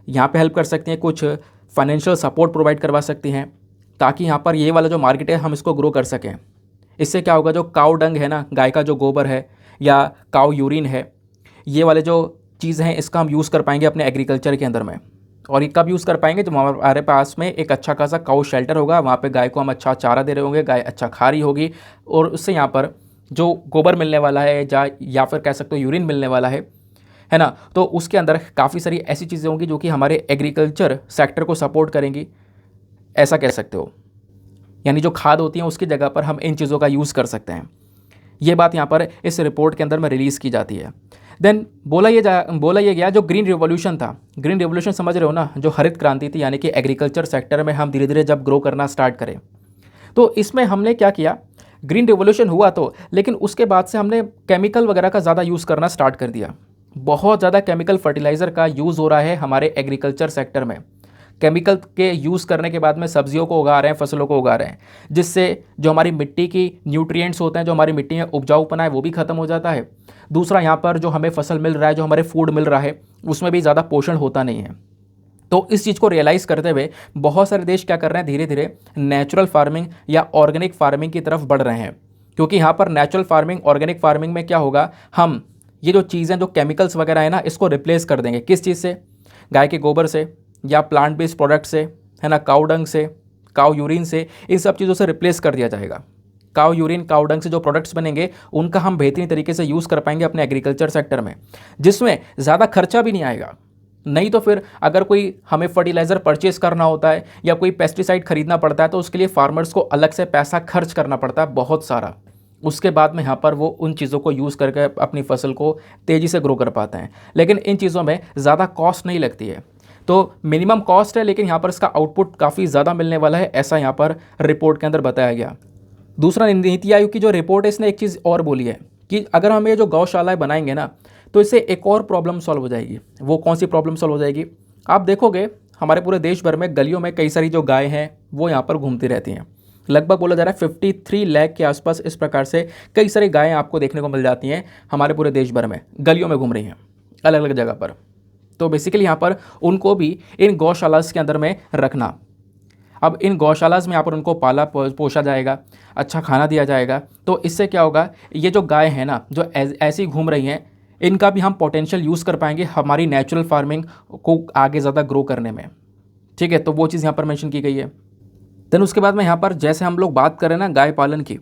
यहाँ पे हेल्प कर सकती हैं, कुछ फाइनेंशियल सपोर्ट प्रोवाइड करवा सकती हैं, ताकि यहाँ पर ये वाला जो मार्केट है हम इसको ग्रो कर सकें। इससे क्या होगा, जो काउ डंग है ना, गाय का जो गोबर है या काउ यूरिन है, ये वाले जो चीज़ हैं, इसका हम यूज़ कर पाएंगे अपने एग्रीकल्चर के अंदर में। और ये कब यूज़ कर पाएंगे, जब हमारे पास में एक अच्छा खासा काउ शेल्टर होगा, वहाँ पे गाय को हम अच्छा चारा दे रहे होंगे, गाय अच्छा खा रही होगी, और उससे यहाँ पर जो गोबर मिलने वाला है या फिर कह सकते हो यूरिन मिलने वाला है ना, तो उसके अंदर काफ़ी सारी ऐसी चीज़ें होंगी जो कि हमारे एग्रीकल्चर सेक्टर को सपोर्ट करेंगी, ऐसा कह सकते हो। यानी जो खाद होती है उसकी जगह पर हम इन चीज़ों का यूज़ कर सकते हैं। ये बात यहाँ पर इस रिपोर्ट के अंदर में रिलीज़ की जाती है। देन बोला ये गया जो ग्रीन रिवॉल्यूशन था, ग्रीन रिवॉल्यूशन समझ रहे हो ना, जो हरित क्रांति थी, यानी कि एग्रीकल्चर सेक्टर में हम धीरे धीरे जब ग्रो करना स्टार्ट करें, तो इसमें हमने क्या किया, ग्रीन रिवॉल्यूशन हुआ तो, लेकिन उसके बाद से हमने केमिकल वगैरह का ज़्यादा यूज़ करना स्टार्ट कर दिया। बहुत ज़्यादा केमिकल फर्टिलाइज़र का यूज़ हो रहा है हमारे एग्रीकल्चर सेक्टर में। केमिकल के यूज़ करने के बाद में सब्जियों को उगा रहे हैं, फसलों को उगा रहे हैं, जिससे जो हमारी मिट्टी की न्यूट्रिएंट्स होते हैं, जो हमारी मिट्टी में उपजाऊपना है वो भी खत्म हो जाता है। दूसरा, यहाँ पर जो हमें फसल मिल रहा है, जो हमारे फूड मिल रहा है, उसमें भी ज़्यादा पोषण होता नहीं है। तो इस चीज़ को रियलाइज़ करते हुए बहुत सारे देश क्या कर रहे हैं, धीरे धीरे नेचुरल फार्मिंग या ऑर्गेनिक फार्मिंग की तरफ बढ़ रहे हैं। क्योंकि यहाँ पर नेचुरल फार्मिंग, ऑर्गेनिक फार्मिंग में क्या होगा, हम ये जो चीज़ें, जो केमिकल्स वगैरह है ना, इसको रिप्लेस कर देंगे। किस चीज़ से? गाय के गोबर से या प्लांट बेस्ड प्रोडक्ट से, है ना, काऊ डंग से, काऊ यूरिन से, इन सब चीज़ों से रिप्लेस कर दिया जाएगा। काऊ यूरिन, काऊ डंग से जो प्रोडक्ट्स बनेंगे उनका हम बेहतरीन तरीके से यूज़ कर पाएंगे अपने एग्रीकल्चर सेक्टर में, जिसमें ज़्यादा खर्चा भी नहीं आएगा। नहीं तो फिर अगर कोई हमें फर्टिलाइज़र परचेस करना होता है या कोई पेस्टिसाइड खरीदना पड़ता है तो उसके लिए फार्मर्स को अलग से पैसा खर्च करना पड़ता है बहुत सारा। उसके बाद में यहाँ पर वो उन चीज़ों को यूज़ करके अपनी फसल को तेज़ी से ग्रो कर पाते हैं। लेकिन इन चीज़ों में ज़्यादा कॉस्ट नहीं लगती है, तो मिनिमम कॉस्ट है, लेकिन यहाँ पर इसका आउटपुट काफ़ी ज़्यादा मिलने वाला है, ऐसा यहाँ पर रिपोर्ट के अंदर बताया गया। दूसरा, नीति आयोग की जो रिपोर्ट है इसने एक चीज़ और बोली है कि अगर हम ये जो गौशालाएँ बनाएंगे ना, तो इससे एक और प्रॉब्लम सॉल्व हो जाएगी। वो कौन सी प्रॉब्लम सॉल्व हो जाएगी? आप देखोगे हमारे पूरे देश भर में गलियों में कई सारी जो गाय हैं वो यहाँ पर घूमती रहती हैं। लगभग बोला जा रहा है 53 लाख के आसपास इस प्रकार से कई सारी गायें आपको देखने को मिल जाती हैं हमारे पूरे देश भर में, गलियों में घूम रही हैं अलग अलग जगह पर। तो बेसिकली यहाँ पर उनको भी इन गौशालास के अंदर में रखना। अब इन गौशालास में यहाँ पर उनको पाला पोषा जाएगा, अच्छा खाना दिया जाएगा, तो इससे क्या होगा, ये जो गाय हैं ना, जो ऐसी घूम रही हैं, इनका भी हम पोटेंशियल यूज़ कर पाएंगे हमारी नेचुरल फार्मिंग को आगे ज़्यादा ग्रो करने में। ठीक है, तो वो चीज़ यहाँ पर मेंशन की गई है। देन उसके बाद में यहाँ पर जैसे हम लोग बात करें ना गाय पालन की,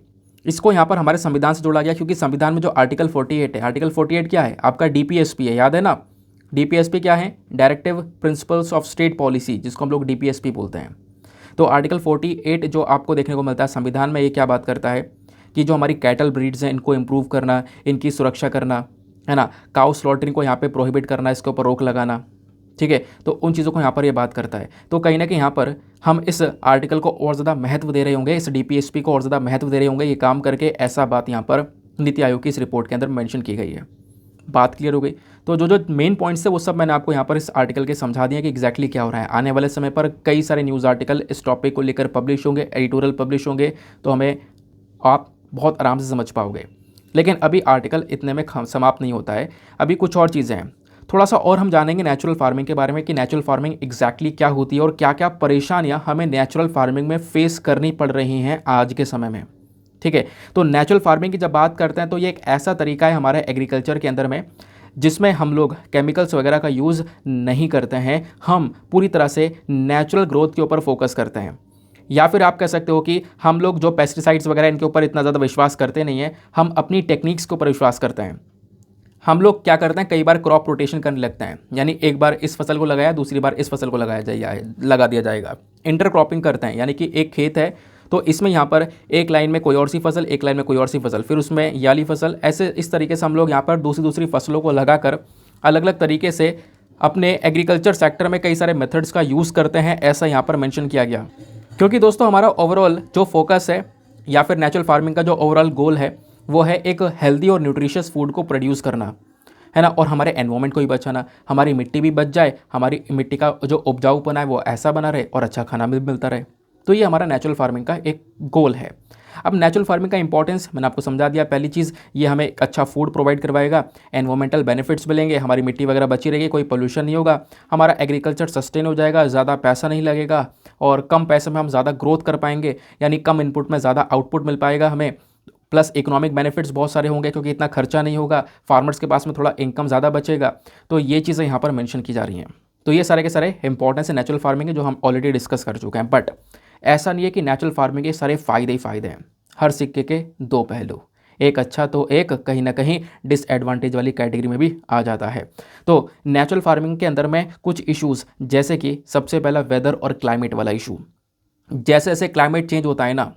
इसको यहाँ पर हमारे संविधान से जोड़ा गया, क्योंकि संविधान में जो आर्टिकल 48 है, आर्टिकल 48 क्या है आपका? DPSP है, याद है ना? DPSP क्या है? Directive principles of state policy, जिसको हम लोग DPSP बोलते हैं। तो आर्टिकल 48 जो आपको देखने को मिलता है संविधान में, ये क्या बात करता है कि जो हमारी कैटल ब्रीड्स हैं इनको इम्प्रूव करना, इनकी सुरक्षा करना, है ना, काउ स्लॉटरिंग को यहाँ पे प्रोहिबिट करना, इसके ऊपर रोक लगाना। ठीक है, तो उन चीज़ों को यहाँ पर ये बात करता है। तो कहीं ना कहीं यहाँ पर हम इस आर्टिकल को और ज़्यादा महत्व दे रहे होंगे, इस DPSP को और ज़्यादा महत्व दे रहे होंगे ये काम करके, ऐसा बात यहाँ पर नीति आयोग की इस रिपोर्ट के अंदर मेंशन की गई है। बात क्लियर हो गई? तो जो जो मेन पॉइंट्स है वो सब मैंने आपको यहाँ पर इस आर्टिकल के समझा दिया कि एग्जैक्टली क्या हो रहा है। आने वाले समय पर कई सारे न्यूज़ आर्टिकल इस टॉपिक को लेकर पब्लिश होंगे, एडिटोरियल पब्लिश होंगे, तो हमें आप बहुत आराम से समझ पाओगे। लेकिन अभी आर्टिकल इतने में समाप्त नहीं होता है, अभी कुछ और चीज़ें हैं। थोड़ा सा और हम जानेंगे नेचुरल फार्मिंग के बारे में कि नेचुरल फार्मिंग एग्जैक्टली क्या होती है और क्या क्या परेशानियां हमें नेचुरल फार्मिंग में फेस करनी पड़ रही हैं आज के समय में। ठीक है, तो नेचुरल फार्मिंग की जब बात करते हैं तो ये एक ऐसा तरीका है हमारे एग्रीकल्चर के अंदर में जिसमें हम लोग केमिकल्स वगैरह का यूज़ नहीं करते हैं, हम पूरी तरह से नेचुरल ग्रोथ के ऊपर फोकस करते हैं। या फिर आप कह सकते हो कि हम लोग जो पेस्टिसाइड्स वगैरह इनके ऊपर इतना ज़्यादा विश्वास करते नहीं हैं, हम अपनी टेक्निक्स के ऊपर विश्वास करते हैं। हम लोग क्या करते हैं, कई बार क्रॉप रोटेशन करने लगते हैं, यानी एक बार इस फसल को लगाया, दूसरी बार इस फसल को लगा दिया जाएगा। इंटर क्रॉपिंग करते हैं, यानी कि एक खेत है तो इसमें यहाँ पर एक लाइन में कोई और सी फसल, एक लाइन में कोई और सी फसल, फिर उसमें ये वाली फसल, ऐसे इस तरीके से हम लोग यहाँ पर दूसरी फसलों को लगाकर अलग अलग तरीके से अपने एग्रीकल्चर सेक्टर में कई सारे मेथड्स का यूज़ करते हैं, ऐसा यहाँ पर मेंशन किया गया। क्योंकि दोस्तों हमारा ओवरऑल जो फोकस है या फिर नेचुरल फार्मिंग का जो ओवरऑल गोल है वो है एक हेल्दी और न्यूट्रिशियस फूड को प्रोड्यूस करना, है ना, और हमारे एनवायरनमेंट को भी बचाना, हमारी मिट्टी भी बच जाए, हमारी मिट्टी का जो उपजाऊपना है वो ऐसा बना रहे और अच्छा खाना भी मिलता रहे। तो ये हमारा नेचुरल फार्मिंग का एक गोल है। अब नेचुरल फार्मिंग का इंपॉर्टेंस मैंने आपको समझा दिया। पहली चीज़, ये हमें एक अच्छा फूड प्रोवाइड करवाएगा, एनवायरमेंटल बेनिफिट्स मिलेंगे, हमारी मिट्टी वगैरह बची रहेगी, कोई पोल्यूशन नहीं होगा, हमारा एग्रीकल्चर सस्टेन हो जाएगा, ज़्यादा पैसा नहीं लगेगा और कम पैसे में हम ज़्यादा ग्रोथ कर पाएंगे, यानी कम इनपुट में ज़्यादा आउटपुट मिल पाएगा हमें। प्लस इकोनॉमिक बेनिफिट्स बहुत सारे होंगे क्योंकि इतना खर्चा नहीं होगा, फार्मर्स के पास में थोड़ा इनकम ज़्यादा बचेगा। तो ये चीज़ें यहाँ पर मेंशन की जा रही हैं। तो ये सारे के सारे इंपॉर्टेंस है नेचुरल फार्मिंग के, जो हम ऑलरेडी डिस्कस कर चुके हैं। बट ऐसा नहीं है कि नेचुरल फार्मिंग के सारे फ़ायदे ही फ़ायदे हैं। हर सिक्के के दो पहलू, एक अच्छा तो एक कहीं ना कहीं डिसएडवांटेज वाली कैटेगरी में भी आ जाता है। तो नेचुरल फार्मिंग के अंदर में कुछ इश्यूज़, जैसे कि सबसे पहला वेदर और क्लाइमेट वाला इशू। जैसे जैसे क्लाइमेट चेंज होता है ना,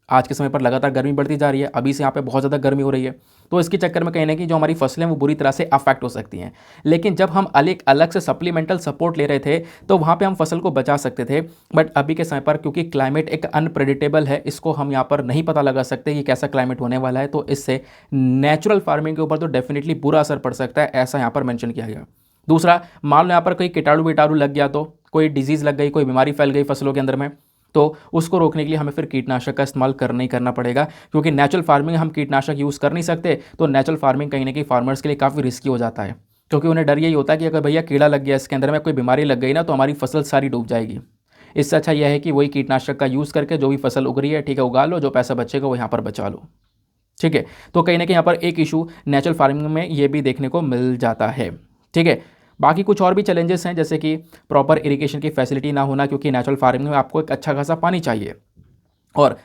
आज के समय पर लगातार गर्मी बढ़ती जा रही है, अभी से यहाँ पे बहुत ज़्यादा गर्मी हो रही है, तो इसके चक्कर में कहीं ना कहीं जो हमारी फसलें वो बुरी तरह से अफेक्ट हो सकती हैं। लेकिन जब हम अलग से सप्लीमेंटल सपोर्ट ले रहे थे तो वहाँ पे हम फसल को बचा सकते थे। बट अभी के समय पर क्योंकि क्लाइमेट एक अनप्रेडिक्टेबल है, इसको हम यहाँ पर नहीं पता लगा सकते कि कैसा क्लाइमेट होने वाला है, तो इससे नेचुरल फार्मिंग के ऊपर तो डेफिनेटली बुरा असर पड़ सकता है, ऐसा यहाँ पर मैंशन किया गया। दूसरा, मान लो यहाँ पर कोई कीटाणु विटाणु लग गया तो कोई डिजीज़ लग गई, कोई बीमारी फैल गई फसलों के अंदर में, तो उसको रोकने के लिए हमें फिर कीटनाशक का इस्तेमाल करना ही करना पड़ेगा, क्योंकि नेचुरल फार्मिंग हम कीटनाशक यूज़ कर नहीं सकते। तो नेचुरल फार्मिंग कहीं ना कहीं फार्मर्स के लिए काफ़ी रिस्की हो जाता है, क्योंकि उन्हें डर यही होता है कि अगर भैया कीड़ा लग गया इसके अंदर में, कोई बीमारी लग गई ना, तो हमारी फसल सारी डूब जाएगी। इससे अच्छा यह है कि वही कीटनाशक का यूज़ करके जो भी फसल उग रही है, ठीक है, उगा लो, जो पैसा बचेगा वो यहाँ पर बचा लो। ठीक है, तो कहीं ना कहीं यहाँ पर एक इशू नेचुरल फार्मिंग में ये भी देखने को मिल जाता है। ठीक है, बाकी कुछ और भी चैलेंजेस हैं, जैसे कि प्रॉपर इरिगेशन की फैसिलिटी ना होना, क्योंकि नेचुरल फार्मिंग में आपको एक अच्छा खासा पानी चाहिए, और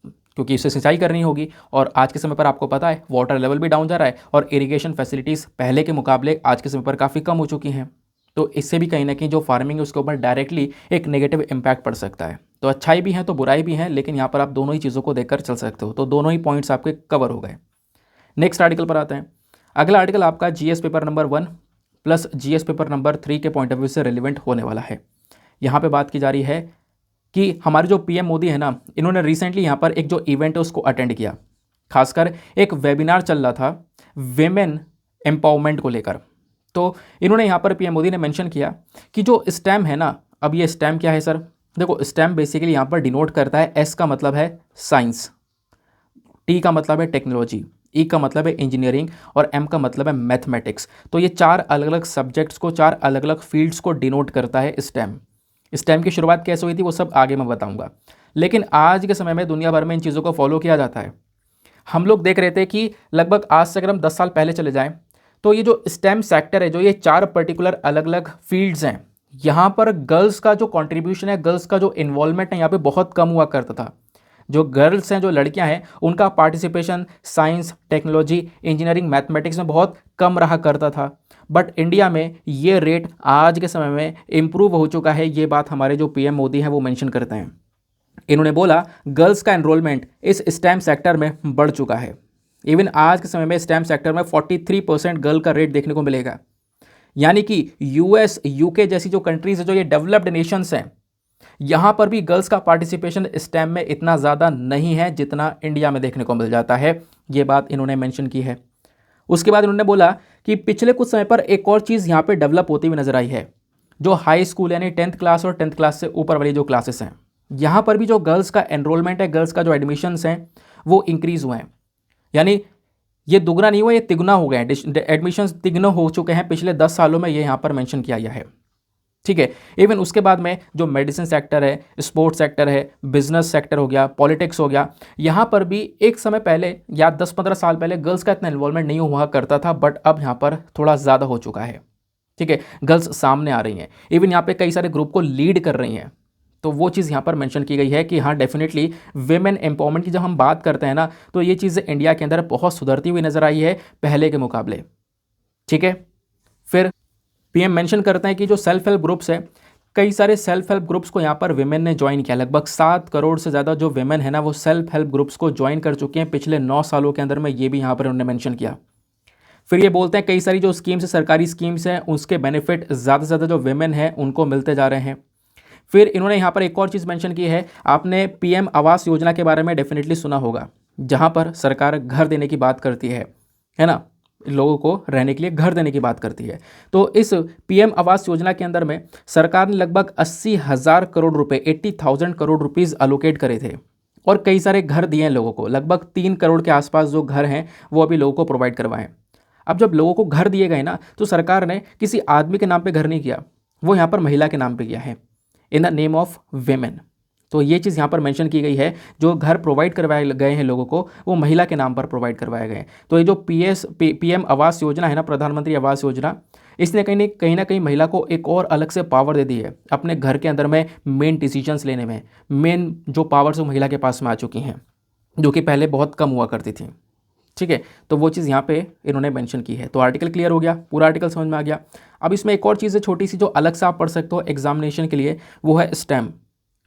क्योंकि इससे सिंचाई करनी होगी, और आज के समय पर आपको पता है वाटर लेवल भी डाउन जा रहा है, और इरिगेशन फैसिलिटीज़ पहले के मुकाबले आज के समय पर काफ़ी कम हो चुकी हैं। तो इससे भी कहीं ना कहीं जो फार्मिंग है उसके ऊपर डायरेक्टली एक नेगेटिव इम्पैक्ट पड़ सकता है। तो अच्छाई भी है तो बुराई भी है, लेकिन यहाँ पर आप दोनों ही चीज़ों को देखकर चल सकते हो। तो दोनों ही पॉइंट्स आपके कवर हो गए। नेक्स्ट आर्टिकल पर आते हैं। अगला आर्टिकल आपका GS paper number 1 plus GS paper number 3 के पॉइंट ऑफ व्यू से रिलेवेंट होने वाला है। यहाँ पे बात की जा रही है कि हमारे जो पीएम मोदी है ना, इन्होंने रिसेंटली यहाँ पर एक जो इवेंट है उसको अटेंड किया। खासकर एक वेबिनार चल रहा था वेमेन एम्पावरमेंट को लेकर। तो इन्होंने यहाँ पर पीएम मोदी ने मेंशन किया कि जो स्टेम है ना, अब ये स्टेम क्या है सर? देखो, स्टेम बेसिकली यहाँ पर डिनोट करता है, एस का मतलब है साइंस, टी का मतलब है टेक्नोलॉजी, ई का मतलब है इंजीनियरिंग, और एम का मतलब है मैथमेटिक्स। तो ये 4 अलग अलग सब्जेक्ट्स को, 4 अलग अलग फील्ड्स को डिनोट करता है स्टेम। स्टेम की शुरुआत कैसे हुई थी वो सब आगे मैं बताऊंगा, लेकिन आज के समय में दुनिया भर में इन चीज़ों को फॉलो किया जाता है। हम लोग देख रहे थे कि लगभग आज से अगर हम 10 साल पहले चले जाएं, तो ये जो स्टेम सेक्टर है, जो ये 4 पर्टिकुलर अलग अलग फील्ड्स हैं, यहाँ पर गर्ल्स का जो कंट्रीब्यूशन है, गर्ल्स का जो इन्वॉल्वमेंट है यहाँ पे बहुत कम हुआ करता था। जो गर्ल्स हैं, जो लड़कियां हैं, उनका participation science, technology, engineering, mathematics में बहुत कम रहा करता था। बट इंडिया में ये रेट आज के समय में इम्प्रूव हो चुका है। ये बात हमारे जो पीएम मोदी हैं वो मेंशन करते हैं। इन्होंने बोला गर्ल्स का एनरोलमेंट इस स्टेम सेक्टर में बढ़ चुका है। इवन आज के समय में स्टेम सेक्टर में 43% गर्ल का रेट देखने को मिलेगा। यानी कि यूएस, यूके जैसी जो कंट्रीज है, जो ये डेवलप्ड नेशंस हैं, यहाँ पर भी गर्ल्स का पार्टिसिपेशन स्टेम में इतना ज़्यादा नहीं है जितना इंडिया में देखने को मिल जाता है। ये बात इन्होंने मेंशन की है। उसके बाद इन्होंने बोला कि पिछले कुछ समय पर एक और चीज़ यहाँ पे डेवलप होती हुई नजर आई है, जो हाई स्कूल यानी 10th क्लास और 10th क्लास से ऊपर वाली जो क्लासेस हैं, यहाँ पर भी जो गर्ल्स का एनरोलमेंट है, गर्ल्स का जो एडमिशन्स हैं वो इंक्रीज़ हुए हैं। यानी ये दुगना नहीं हुआ, ये तिगुना हो गए हैं, एडमिशन्स तिगुना हो चुके हैं पिछले 10 सालों में, ये यहाँ पर मेंशन किया गया है। ठीक है, इवन उसके बाद में जो मेडिसिन सेक्टर है, स्पोर्ट्स सेक्टर है, बिजनेस सेक्टर हो गया, पॉलिटिक्स हो गया, यहाँ पर भी एक समय पहले या 10-15 साल पहले गर्ल्स का इतना इन्वॉल्वमेंट नहीं हुआ करता था, बट अब यहाँ पर थोड़ा ज़्यादा हो चुका है। ठीक है, गर्ल्स सामने आ रही हैं, इवन यहाँ पे कई सारे ग्रुप को लीड कर रही हैं। तो वो चीज़ यहाँ पर मेंशन की गई है कि हाँ, डेफिनेटली वेमेन एम्पावरमेंट की जब हम बात करते हैं ना, तो ये चीज़ें इंडिया के अंदर बहुत सुधरती हुई नजर आई है पहले के मुकाबले। ठीक है, फिर पीएम मेंशन करते हैं कि जो सेल्फ हेल्प ग्रुप्स है, कई सारे सेल्फ हेल्प ग्रुप्स को यहाँ पर विमेन ने ज्वाइन किया। लगभग 7 करोड़ से ज़्यादा जो विमेन है ना, वो सेल्फ हेल्प ग्रुप्स को ज्वाइन कर चुके हैं पिछले 9 सालों के अंदर में। ये भी यहाँ पर उन्होंने मेंशन किया। फिर ये बोलते हैं कई सारी जो स्कीम्स है, सरकारी स्कीम्स हैं, उसके बेनिफिट ज़्यादा से ज़्यादा जो विमेन है उनको मिलते जा रहे हैं। फिर इन्होंने यहाँ पर एक और चीज़ मेंशन की है, आपने पीएम आवास योजना के बारे में डेफिनेटली सुना होगा, जहाँ पर सरकार घर देने की बात करती है ना, लोगों को रहने के लिए घर देने की बात करती है। तो इस पीएम आवास योजना के अंदर में सरकार ने लगभग 80,000 करोड़ रुपए, 80,000 करोड़ रुपीज़ अलोकेट करे थे, और कई सारे घर दिए हैं लोगों को। लगभग 3 करोड़ के आसपास जो घर हैं वो अभी लोगों को प्रोवाइड करवाएं। अब जब लोगों को घर दिए गए ना, तो सरकार ने किसी आदमी के नाम पे घर नहीं किया, वो यहाँ पर महिला के नाम पे किया है, in the name of women. तो ये चीज़ यहाँ पर मेंशन की गई है, जो घर प्रोवाइड करवाए गए हैं लोगों को, वो महिला के नाम पर प्रोवाइड करवाए गए। तो ये जो पीएम आवास योजना है ना, प्रधानमंत्री आवास योजना, इसने कहीं ना कहीं महिला को एक और अलग से पावर दे दी है अपने घर के अंदर में मेन डिसीजंस लेने में। मेन जो पावर्स वो महिला के पास में आ चुकी हैं, जो कि पहले बहुत कम हुआ करती थी। ठीक है, तो वो चीज़ यहाँ पे इन्होंने मेंशन की है। तो आर्टिकल क्लियर हो गया, पूरा आर्टिकल समझ में आ गया। अब इसमें एक और चीज़ है छोटी सी, जो अलग से आप पढ़ सकते हो एग्जामिनेशन के लिए, वो है स्टेम।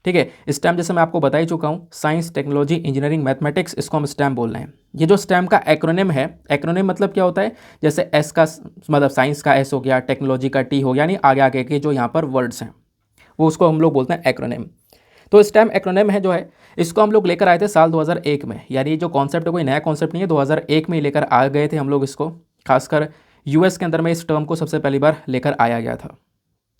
ठीक है, स्टेम जैसे मैं आपको बता ही चुका हूँ, साइंस, टेक्नोलॉजी, इंजीनियरिंग, मैथमेटिक्स, इसको हम स्टेम बोल रहे हैं। ये जो स्टेम का एक्रोनिम है, एक्रोनिम मतलब क्या होता है, जैसे एस का मतलब साइंस का एस हो गया, टेक्नोलॉजी का टी हो गया, यानी आगे आगे के जो यहाँ पर वर्ड्स हैं वो उसको हम लोग बोलते हैं एक्रोनिम। तो स्टेम एक्रोनिम है जो है, इसको हम लोग लेकर आए थे साल 2001 में। यानी जो कॉन्सेप्ट है कोई नया कॉन्सेप्ट नहीं है, 2001 में ही लेकर आ गए थे हम लोग इसको। खासकर यूएस के अंदर में इस टर्म को सबसे पहली बार लेकर आया गया था।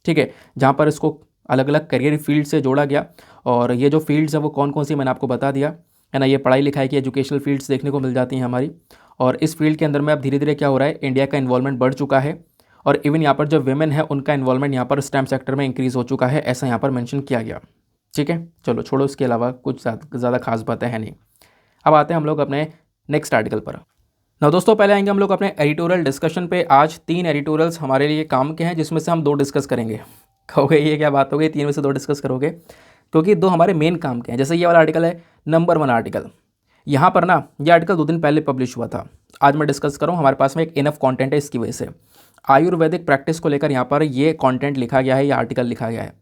ठीक है, जहाँ पर इसको अलग अलग करियर फील्ड से जोड़ा गया। और ये जो फील्ड्स हैं वो कौन कौन सी मैंने आपको बता दिया है ना। ये पढ़ाई लिखाई की एजुकेशनल फील्ड्स देखने को मिल जाती हैं हमारी। और इस फील्ड के अंदर में अब धीरे धीरे क्या हो रहा है, इंडिया का इन्वॉल्वमेंट बढ़ चुका है। और इवन यहाँ पर जो वेमेन है उनका इन्वॉल्वमेंट यहाँ पर स्टेम सेक्टर में इंक्रीज़ हो चुका है, ऐसा यहाँ पर मेंशन किया गया। ठीक है, चलो छोड़ो, इसके अलावा कुछ ज़्यादा खास बातें हैं नहीं। अब आते हैं हम लोग अपने नेक्स्ट आर्टिकल पर। ना दोस्तों, पहले आएंगे हम लोग अपने एडिटोरियल डिस्कशन पे। आज 3 एडिटोरियल्स हमारे लिए काम के हैं, जिसमें से हम 2 डिस्कस करेंगे। कहोगे ये क्या बात हो गई, 3 में से 2 डिस्कस करोगे? क्योंकि 2 हमारे मेन काम के हैं। जैसे ये वाला आर्टिकल है नंबर 1 आर्टिकल, यहाँ पर ना ये आर्टिकल 2 दिन पहले पब्लिश हुआ था। आज मैं डिस्कस करूँ, हमारे पास में एक इनफ कंटेंट है इसकी वजह से। आयुर्वेदिक प्रैक्टिस को लेकर यहाँ पर ये कंटेंट लिखा गया है, ये आर्टिकल लिखा गया है।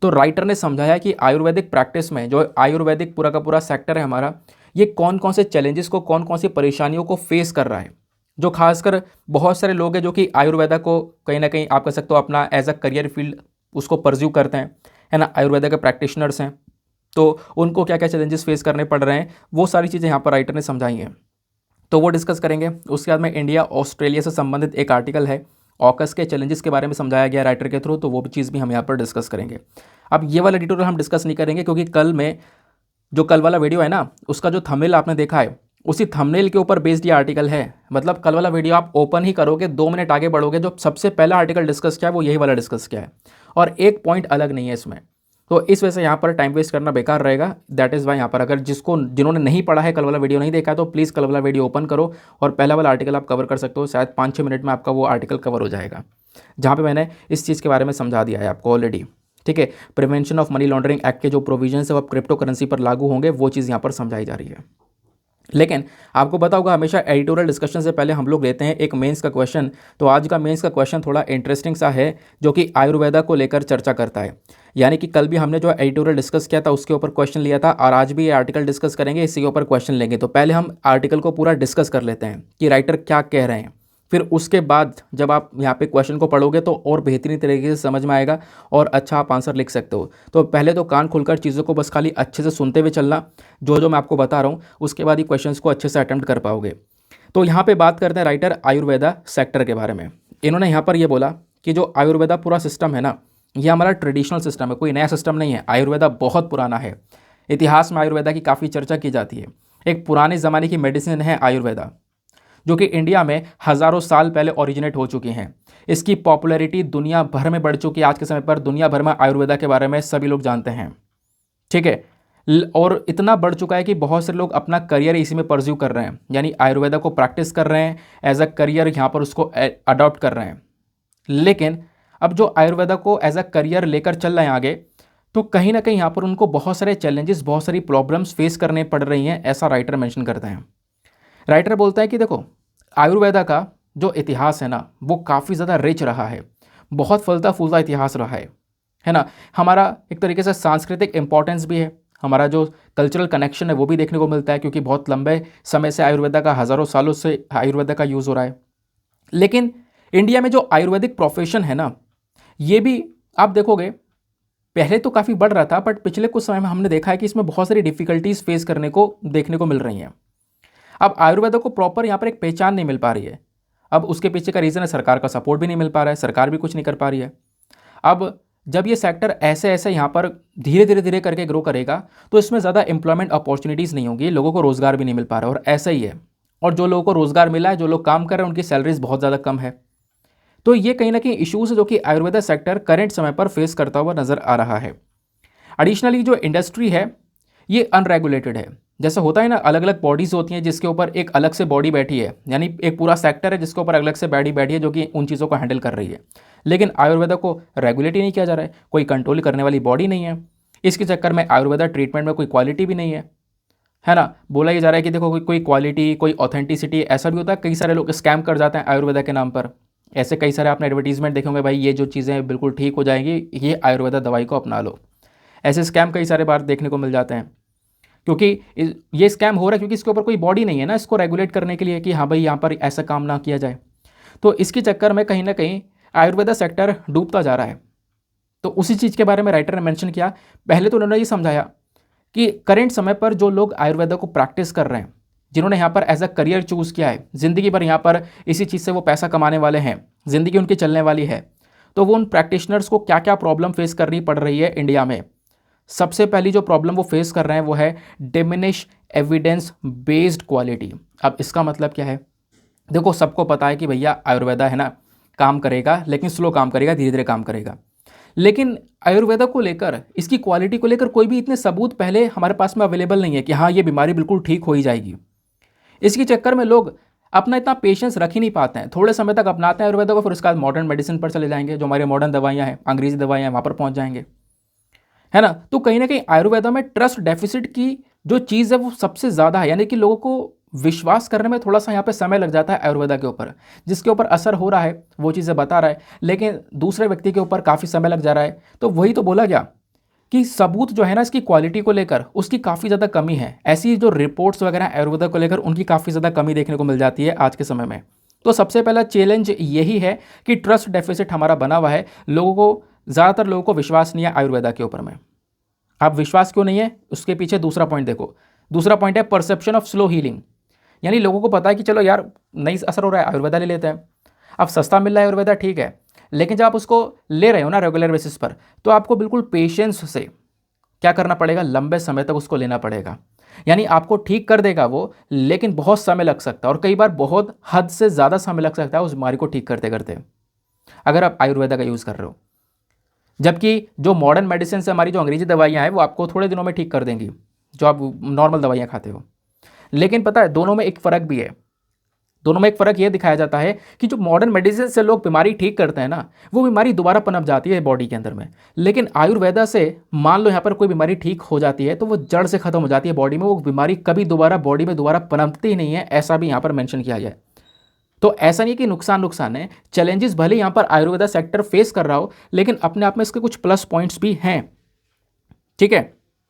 तो राइटर ने समझाया कि आयुर्वेदिक प्रैक्टिस में जो आयुर्वेदिक पूरा का पूरा सेक्टर है हमारा, ये कौन कौन से चैलेंजेस को, कौन कौन सी परेशानियों को फेस कर रहा है। जो खासकर बहुत सारे लोग हैं जो कि आयुर्वेदा को कहीं ना कहीं आप कह सकते हो अपना एज अ करियर फील्ड उसको परस्यू करते हैं, है ना। आयुर्वेदा के प्रैक्टिशनर्स हैं, तो उनको क्या क्या चैलेंजेस फेस करने पड़ रहे हैं, वो सारी चीज़ें यहाँ पर राइटर ने समझाई हैं। तो वो डिस्कस करेंगे। उसके बाद में इंडिया ऑस्ट्रेलिया से संबंधित एक आर्टिकल है, ऑकस के चैलेंजेस के बारे में समझाया गया राइटर के थ्रू, तो वो भी चीज़ भी हम यहाँ पर डिस्कस करेंगे। अब ये वाला एडिटोरियल हम डिस्कस नहीं करेंगे, क्योंकि कल वाला वीडियो है ना, उसका जो थंबनेल आपने देखा है उसी थंबनेल के ऊपर बेस्ड ये आर्टिकल है। मतलब कल वाला वीडियो आप ओपन ही करोगे, 2 मिनट आगे बढ़ोगे, जो सबसे पहला आर्टिकल डिस्कस किया है वो यही वाला डिस्कस किया है, और एक पॉइंट अलग नहीं है इसमें। तो इस वजह से यहाँ पर टाइम वेस्ट करना बेकार रहेगा। दैट इज़ वाई यहाँ पर अगर जिन्होंने नहीं पढ़ा है, कल वाला वीडियो नहीं देखा है, तो प्लीज़ कल वाला वीडियो ओपन करो और पहला वाला आर्टिकल आप कवर कर सकते हो। शायद 5-6 मिनट में आपका वो आर्टिकल कवर हो जाएगा, जहाँ पे मैंने इस चीज़ के बारे में समझा दिया है आपको ऑलरेडी। ठीक है, prevention of money laundering act के जो प्रोविजंस है वो क्रिप्टो करेंसी पर लागू होंगे, वो चीज़ यहाँ पर समझाई जा रही है। लेकिन आपको पता होगा हमेशा एडिटोरियल डिस्कशन से पहले हम लोग लेते हैं एक मेंस का क्वेश्चन। तो आज का मेंस का क्वेश्चन थोड़ा इंटरेस्टिंग सा है, जो कि आयुर्वेदा को लेकर चर्चा करता है। यानी कि कल भी हमने जो एडिटोरियल डिस्कस किया था उसके ऊपर क्वेश्चन लिया था, और आज भी ये आर्टिकल डिस्कस करेंगे, इसी के ऊपर क्वेश्चन लेंगे। तो पहले हम आर्टिकल को पूरा डिस्कस कर लेते हैं कि राइटर क्या कह रहे हैं, फिर उसके बाद जब आप यहाँ पे क्वेश्चन को पढ़ोगे तो और बेहतरीन तरीके से समझ में आएगा और अच्छा आप आंसर लिख सकते हो। तो पहले तो कान खुलकर चीज़ों को बस खाली अच्छे से सुनते हुए चलना, जो मैं आपको बता रहा हूँ, उसके बाद ही क्वेश्चंस को अच्छे से अटेम्प्ट कर पाओगे। तो यहाँ पे बात करते हैं राइटर आयुर्वेदा सेक्टर के बारे में। इन्होंने यहाँ पर ये बोला कि जो आयुर्वेदा पूरा सिस्टम है ना, ये हमारा ट्रेडिशनल सिस्टम है, कोई नया सिस्टम नहीं है। आयुर्वेदा बहुत पुराना है, इतिहास में आयुर्वेदा की काफ़ी चर्चा की जाती है। एक पुराने ज़माने की मेडिसिन है आयुर्वेदा, जो कि इंडिया में हज़ारों साल पहले ओरिजिनेट हो चुकी हैं। इसकी पॉपुलैरिटी दुनिया भर में बढ़ चुकी है। आज के समय पर दुनिया भर में आयुर्वेदा के बारे में सभी लोग जानते हैं। ठीक है, और इतना बढ़ चुका है कि बहुत से लोग अपना करियर इसी में परस्यू कर रहे हैं, यानी आयुर्वेदा को प्रैक्टिस कर रहे हैं, एज अ करियर यहाँ पर उसको अडॉप्ट कर रहे हैं। लेकिन अब जो आयुर्वेदा को एज अ करियर लेकर चल रहे हैं आगे, तो कहीं ना कहीं यहाँ पर उनको बहुत सारे चैलेंजेस, बहुत सारी प्रॉब्लम्स फेस करने पड़ रही हैं, ऐसा राइटर मेंशन करते हैं। राइटर बोलता है कि देखो, आयुर्वेदा का जो इतिहास है ना, वो काफ़ी ज़्यादा रिच रहा है, बहुत फलता फूलता इतिहास रहा है ना। हमारा एक तरीके से सांस्कृतिक इंपॉर्टेंस भी है, हमारा जो कल्चरल कनेक्शन है वो भी देखने को मिलता है, क्योंकि बहुत लंबे समय से आयुर्वेदा का, हज़ारों सालों से आयुर्वेदा का यूज़ हो रहा है। लेकिन इंडिया में जो आयुर्वेदिक प्रोफेशन है ना, ये भी आप देखोगे पहले तो काफ़ी बढ़ रहा था, बट पिछले कुछ समय में हमने देखा है कि इसमें बहुत सारी डिफ़िकल्टीज़ फेस करने को देखने को मिल रही हैं। अब आयुर्वेदा को प्रॉपर यहाँ पर एक पहचान नहीं मिल पा रही है। अब उसके पीछे का रीज़न है सरकार का सपोर्ट भी नहीं मिल पा रहा है, सरकार भी कुछ नहीं कर पा रही है। अब जब ये सेक्टर ऐसे ऐसे यहाँ पर धीरे करके ग्रो करेगा, तो इसमें ज़्यादा एम्प्लॉयमेंट अपॉर्चुनिटीज़ नहीं होंगी, लोगों को रोज़गार भी नहीं मिल पा रहा है, और ऐसा ही है। और जो लोगों को रोज़गार मिला है, जो लोग काम कर रहे हैं, उनकी सैलरीज बहुत ज़्यादा कम है। तो ये कहीं ना कहीं इशूज़ है जो कि आयुर्वेदा सेक्टर करंट समय पर फेस करता हुआ नज़र आ रहा है। एडिशनली जो इंडस्ट्री है ये अनरेगुलेटेड है। जैसे होता है ना, अलग अलग बॉडीज़ होती हैं जिसके ऊपर एक अलग से बॉडी बैठी है, यानी एक पूरा सेक्टर है जिसके ऊपर अलग से बॉडी बैठी है जो कि उन चीज़ों को हैंडल कर रही है। लेकिन आयुर्वेदा को रेगुलेट ही नहीं किया जा रहा है, कोई कंट्रोल करने वाली बॉडी नहीं है। इसके चक्कर में आयुर्वेदा ट्रीटमेंट में कोई क्वालिटी भी नहीं है ना। बोला ये जा रहा है कि देखो कोई क्वालिटी, कोई ऑथेंटिसिटी, ऐसा भी होता है। कई सारे लोग स्कैम कर जाते हैं आयुर्वेदा के नाम पर। ऐसे कई सारे आपने एडवर्टीजमेंट देखे होंगे, भाई ये जो चीज़ें बिल्कुल ठीक हो जाएंगी, ये आयुर्वेदा दवाई को अपना लो। ऐसे स्कैम कई सारे बार देखने को मिल जाते हैं, क्योंकि ये स्कैम हो रहा है क्योंकि इसके ऊपर कोई बॉडी नहीं है ना इसको रेगुलेट करने के लिए कि हाँ भाई यहाँ पर ऐसा काम ना किया जाए। तो इसके चक्कर में कहीं ना कहीं आयुर्वेदा सेक्टर डूबता जा रहा है। तो उसी चीज़ के बारे में राइटर ने मेंशन किया। पहले तो उन्होंने ये समझाया कि करेंट समय पर जो लोग आयुर्वेदा को प्रैक्टिस कर रहे हैं, जिन्होंने यहाँ पर एज अ करियर चूज़ किया है, ज़िंदगी भर यहाँ पर इसी चीज़ से वो पैसा कमाने वाले हैं, ज़िंदगी उनकी चलने वाली है, तो वो उन प्रैक्टिशनर्स को क्या क्या प्रॉब्लम फेस करनी पड़ रही है इंडिया में। सबसे पहली जो प्रॉब्लम वो फेस कर रहे हैं वो है डिमिनिश एविडेंस बेस्ड क्वालिटी। अब इसका मतलब क्या है? देखो, सबको पता है कि भैया आयुर्वेदा है ना, काम करेगा लेकिन स्लो काम करेगा, धीरे धीरे काम करेगा। लेकिन आयुर्वेदा को लेकर, इसकी क्वालिटी को लेकर कोई भी इतने सबूत पहले हमारे पास में अवेलेबल नहीं है कि हाँ ये बीमारी बिल्कुल ठीक हो ही जाएगी। इसके चक्कर में लोग अपना इतना पेशेंस रख ही नहीं पाते हैं, थोड़े समय तक अपनाते हैं आयुर्वेदा को, फिर उसके बाद मॉडर्न मेडिसिन पर चले जाएंगे, जो हमारी मॉडर्न दवाइयाँ हैं, अंग्रेजी दवाइयाँ हैं, वहाँ पर पहुँच जाएंगे, है ना। तो कहीं ना कहीं आयुर्वेदा में ट्रस्ट डेफिसिट की जो चीज़ है वो सबसे ज़्यादा है, यानी कि लोगों को विश्वास करने में थोड़ा सा यहाँ पे समय लग जाता है आयुर्वेदा के ऊपर। जिसके ऊपर असर हो रहा है वो चीज़ें बता रहा है, लेकिन दूसरे व्यक्ति के ऊपर काफ़ी समय लग जा रहा है। तो वही तो बोला गया कि सबूत जो है ना इसकी क्वालिटी को लेकर, उसकी काफ़ी ज़्यादा कमी है। ऐसी जो रिपोर्ट्स वगैरह आयुर्वेदा को लेकर, उनकी काफ़ी ज़्यादा कमी देखने को मिल जाती है आज के समय में। तो सबसे पहला चैलेंज यही है कि ट्रस्ट डेफिसिट हमारा बना हुआ है, लोगों को, ज़्यादातर लोगों को विश्वास नहीं है आयुर्वेदा के ऊपर में। अब विश्वास क्यों नहीं है, उसके पीछे दूसरा पॉइंट देखो। दूसरा पॉइंट है परसेप्शन ऑफ स्लो हीलिंग। यानी लोगों को पता है कि चलो यार नहीं असर हो रहा है, आयुर्वेदा ले लेते हैं। अब सस्ता मिल रहा है आयुर्वेदा, ठीक है, लेकिन जब आप उसको ले रहे हो ना रेगुलर बेसिस पर, तो आपको बिल्कुल पेशेंस से क्या करना पड़ेगा, लंबे समय तक उसको लेना पड़ेगा। यानी आपको ठीक कर देगा वो, लेकिन बहुत समय लग सकता है, और कई बार बहुत हद से ज़्यादा समय लग सकता है उस बीमारी को ठीक करते करते, अगर आप आयुर्वेदा का यूज़ कर रहे हो। जबकि जो मॉडर्न मेडिसिन से हमारी जो अंग्रेजी दवाइयाँ हैं वो आपको थोड़े दिनों में ठीक कर देंगी, जो आप नॉर्मल दवाइयाँ खाते हो। लेकिन पता है दोनों में एक फ़र्क भी है। दोनों में एक फ़र्क ये दिखाया जाता है कि जो मॉडर्न मेडिसिन से लोग बीमारी ठीक करते हैं ना, वो बीमारी दोबारा पनप जाती है बॉडी के अंदर में। लेकिन आयुर्वेदा से मान लो यहाँ पर कोई बीमारी ठीक हो जाती है तो वो जड़ से ख़त्म हो जाती है बॉडी में, वो बीमारी कभी दोबारा बॉडी में दोबारा पनपती ही नहीं है, ऐसा भी यहाँ पर मेंशन किया गया है। तो ऐसा नहीं कि नुकसान है, चैलेंजेस भले यहाँ पर आयुर्वेदा सेक्टर फेस कर रहा हो, लेकिन अपने आप में इसके कुछ प्लस पॉइंट्स भी हैं, ठीक है।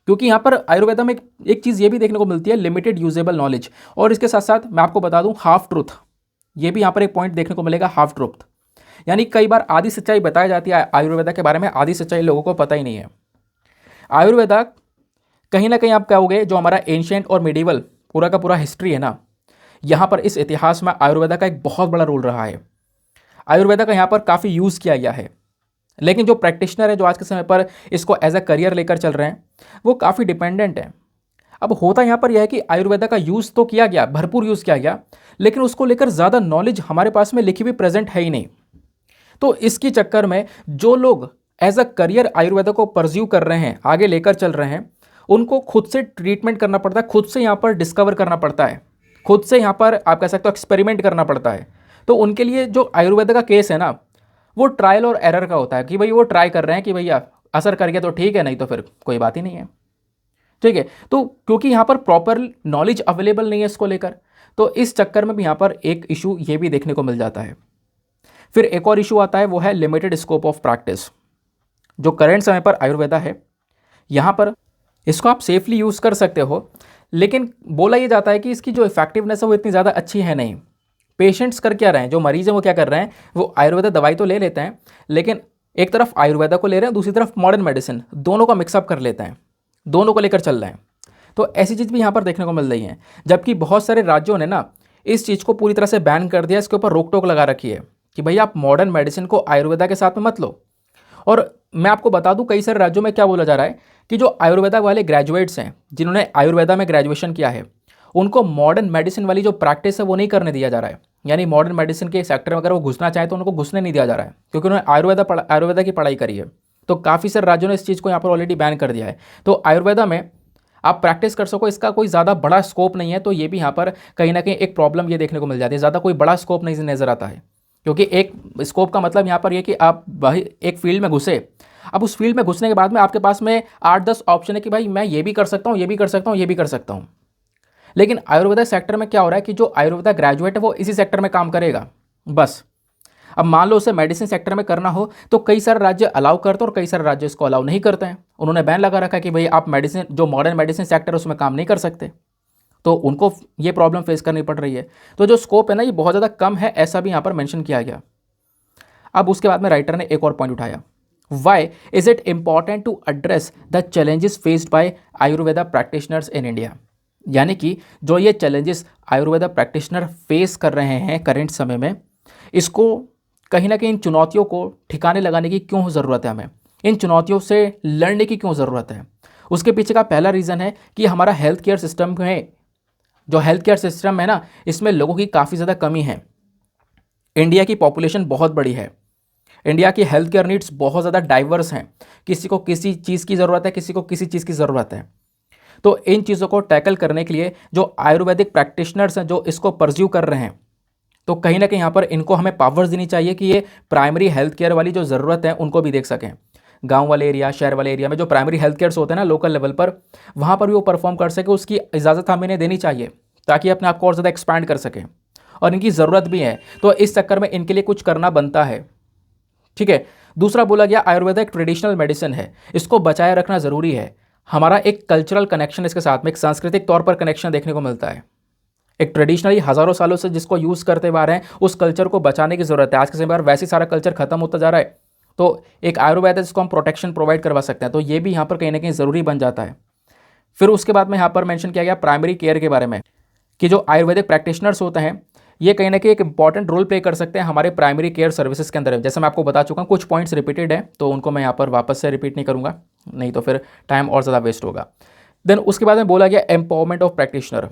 क्योंकि यहाँ पर आयुर्वेदा में एक चीज़ ये भी देखने को मिलती है, लिमिटेड यूजेबल नॉलेज। और इसके साथ साथ मैं आपको बता दूं हाफ ट्रूथ, ये भी यहाँ पर एक पॉइंट देखने को मिलेगा, हाफ ट्रूथ। यानी कई बार आधी सच्चाई बताई जाती है आयुर्वेदा के बारे में, आधी सच्चाई लोगों को पता ही नहीं है। आयुर्वेदा कहीं ना कहीं आप कहोगे जो हमारा एंशिएंट और मिडिवल पूरा का पूरा हिस्ट्री है ना, यहाँ पर इस इतिहास में आयुर्वेदा का एक बहुत बड़ा रोल रहा है। आयुर्वेदा का यहाँ पर काफ़ी यूज़ किया गया है। लेकिन जो प्रैक्टिशनर है, जो आज के समय पर इसको एज अ करियर लेकर चल रहे हैं, वो काफ़ी डिपेंडेंट है। अब होता यहाँ पर यह है कि आयुर्वेदा का यूज़ तो किया गया, भरपूर यूज़ किया गया, लेकिन उसको लेकर ज़्यादा नॉलेज हमारे पास में लिखी हुई प्रेजेंट है ही नहीं। तो इसके चक्कर में जो लोग एज अ करियर आयुर्वेदा को परस्यू कर रहे हैं, आगे लेकर चल रहे हैं, उनको खुद से ट्रीटमेंट करना पड़ता है, खुद से यहाँ पर डिस्कवर करना पड़ता है, खुद से यहाँ पर आप कह सकते हो एक्सपेरिमेंट करना पड़ता है। तो उनके लिए जो आयुर्वेदा का केस है ना, वो ट्रायल और एरर का होता है कि भाई वो ट्राई कर रहे हैं कि भैया असर कर गया तो ठीक है, नहीं तो फिर कोई बात ही नहीं है, ठीक है। तो क्योंकि यहाँ पर प्रॉपर नॉलेज अवेलेबल नहीं है इसको लेकर, तो इस चक्कर में भी यहाँ पर एक इशू ये भी देखने को मिल जाता है। फिर एक और इशू आता है, वो है लिमिटेड स्कोप ऑफ प्रैक्टिस। जो करंट समय पर आयुर्वेदा है, यहाँ पर इसको आप सेफली यूज़ कर सकते हो, लेकिन बोला ये जाता है कि इसकी जो इफेक्टिवनेस है वो इतनी ज़्यादा अच्छी है नहीं। पेशेंट्स कर क्या रहे हैं, जो मरीज़ हैं वो क्या कर रहे हैं, वो आयुर्वेदा दवाई तो ले लेते हैं, लेकिन एक तरफ आयुर्वेदा को ले रहे हैं, दूसरी तरफ मॉडर्न मेडिसिन, दोनों का मिक्सअप कर लेते हैं, दोनों को लेकर चल रहे हैं। तो ऐसी चीज़ भी यहाँ पर देखने को मिल रही है। जबकि बहुत सारे राज्यों ने ना इस चीज़ को पूरी तरह से बैन कर दिया, इसके ऊपर रोक टोक लगा रखी है कि भैया आप मॉडर्न मेडिसिन को आयुर्वेदा के साथ में मत लो। और मैं आपको बता दूं, कई सारे राज्यों में क्या बोला जा रहा है कि जो आयुर्वेदा वाले ग्रेजुएट्स हैं, जिन्होंने आयुर्वेदा में ग्रेजुएशन किया है, उनको मॉडर्न मेडिसिन वाली जो प्रैक्टिस है वो नहीं करने दिया जा रहा है। यानी मॉडर्न मेडिसिन के सेक्टर में अगर वो घुसना चाहे तो उनको घुसने नहीं दिया जा रहा है, क्योंकि उन्होंने आयुर्वेदा की पढ़ाई करी है। तो काफ़ी सारे राज्यों ने इस चीज़ को यहाँ पर ऑलरेडी बैन कर दिया है। तो आयुर्वेदा में आप प्रैक्टिस कर सको, इसका कोई ज़्यादा बड़ा स्कोप नहीं है। तो ये भी यहाँ पर कहीं ना कहीं एक प्रॉब्लम ये देखने को मिल जाती है, ज़्यादा कोई बड़ा स्कोप नहीं नज़र आता है। क्योंकि एक स्कोप का मतलब यहाँ पर यह कि आप एक फील्ड में घुसे, अब उस फील्ड में घुसने के बाद में आपके पास में 8-10 ऑप्शन है कि भाई मैं ये भी कर सकता हूँ, ये भी कर सकता हूँ, ये भी कर सकता हूँ। लेकिन आयुर्वेदा सेक्टर में क्या हो रहा है कि जो आयुर्वेदा ग्रेजुएट है वो इसी सेक्टर में काम करेगा बस। अब मान लो उसे मेडिसिन सेक्टर में करना हो तो कई सारे राज्य अलाउ करते हैं और कई सारे राज्य इसको अलाउ नहीं करते हैं। उन्होंने बैन लगा रखा है कि भाई आप मेडिसिन, जो मॉडर्न मेडिसिन सेक्टर है उसमें काम नहीं कर सकते, तो उनको ये प्रॉब्लम फेस करनी पड़ रही है। तो जो स्कोप है ना ये बहुत ज़्यादा कम है, ऐसा भी यहाँ पर मेंशन किया गया। अब उसके बाद में राइटर ने एक और पॉइंट उठाया, why is it important to address the challenges faced by Ayurveda practitioners in India. यानी कि जो ये चैलेंजेस आयुर्वेदा प्रैक्टिशनर फेस कर रहे हैं करेंट समय में, इसको कहीं ना कहीं इन चुनौतियों को ठिकाने लगाने की क्यों ज़रूरत है, हमें इन चुनौतियों से लड़ने की क्यों ज़रूरत है। उसके पीछे का पहला रीज़न है कि हमारा हेल्थ केयर सिस्टम में, जो हेल्थ केयर सिस्टम है ना, इसमें लोगों की काफ़ी ज़्यादा कमी है। इंडिया की पॉपुलेशन बहुत बड़ी है, इंडिया की हेल्थ केयर नीड्स बहुत ज़्यादा डाइवर्स हैं, किसी को किसी चीज़ की ज़रूरत है, किसी को किसी चीज़ की ज़रूरत है। तो इन चीज़ों को टैकल करने के लिए जो आयुर्वेदिक प्रैक्टिशनर्स हैं जो इसको परस्यू कर रहे हैं, तो कहीं ना कहीं यहाँ पर इनको हमें पावर्स देनी चाहिए कि ये प्राइमरी हेल्थ केयर वाली जो ज़रूरत है उनको भी देख सकें। गांव वाले एरिया, शहर वाले एरिया में जो प्राइमरी हेल्थ केयर्स होते हैं ना लोकल लेवल पर, वहाँ पर भी वो परफॉर्म कर सके, उसकी इजाज़त हमें इन्हें देनी चाहिए ताकि अपने आप को और ज़्यादा एक्सपैंड कर सकें। और इनकी ज़रूरत भी है, तो इस चक्कर में इनके लिए कुछ करना बनता है। ठीक है। दूसरा बोला गया आयुर्वेद एक ट्रेडिशनल मेडिसिन है, इसको बचाए रखना ज़रूरी है। हमारा एक कल्चरल कनेक्शन इसके साथ में, एक सांस्कृतिक तौर पर कनेक्शन देखने को मिलता है। एक ट्रेडिशनली हज़ारों सालों से जिसको यूज़ करते हुए आ रहे हैं, उस कल्चर को बचाने की ज़रूरत है। आज के समय पर वैसे सारा कल्चर खत्म होता जा रहा है, तो एक आयुर्वेद है जिसको हम प्रोटेक्शन प्रोवाइड करवा सकते हैं, तो ये भी यहाँ पर कहीं ना कहीं ज़रूरी बन जाता है। फिर उसके बाद में यहाँ पर मेंशन किया गया प्राइमरी केयर के बारे में, कि जो आयुर्वेदिक प्रैक्टिशनर्स होते हैं ये कहीं ना कहीं एक इंपॉर्टेंट रोल प्ले कर सकते हैं हमारे प्राइमरी केयर सर्विसेज के अंदर। जैसे मैं आपको बता चुका हूँ, कुछ पॉइंट्स रिपीटेड है तो उनको मैं यहाँ पर वापस से रिपीट नहीं करूँगा, नहीं तो फिर टाइम और ज़्यादा वेस्ट होगा। देन उसके बाद में बोला गया एम्पावरमेंट ऑफ प्रैक्टिशनर।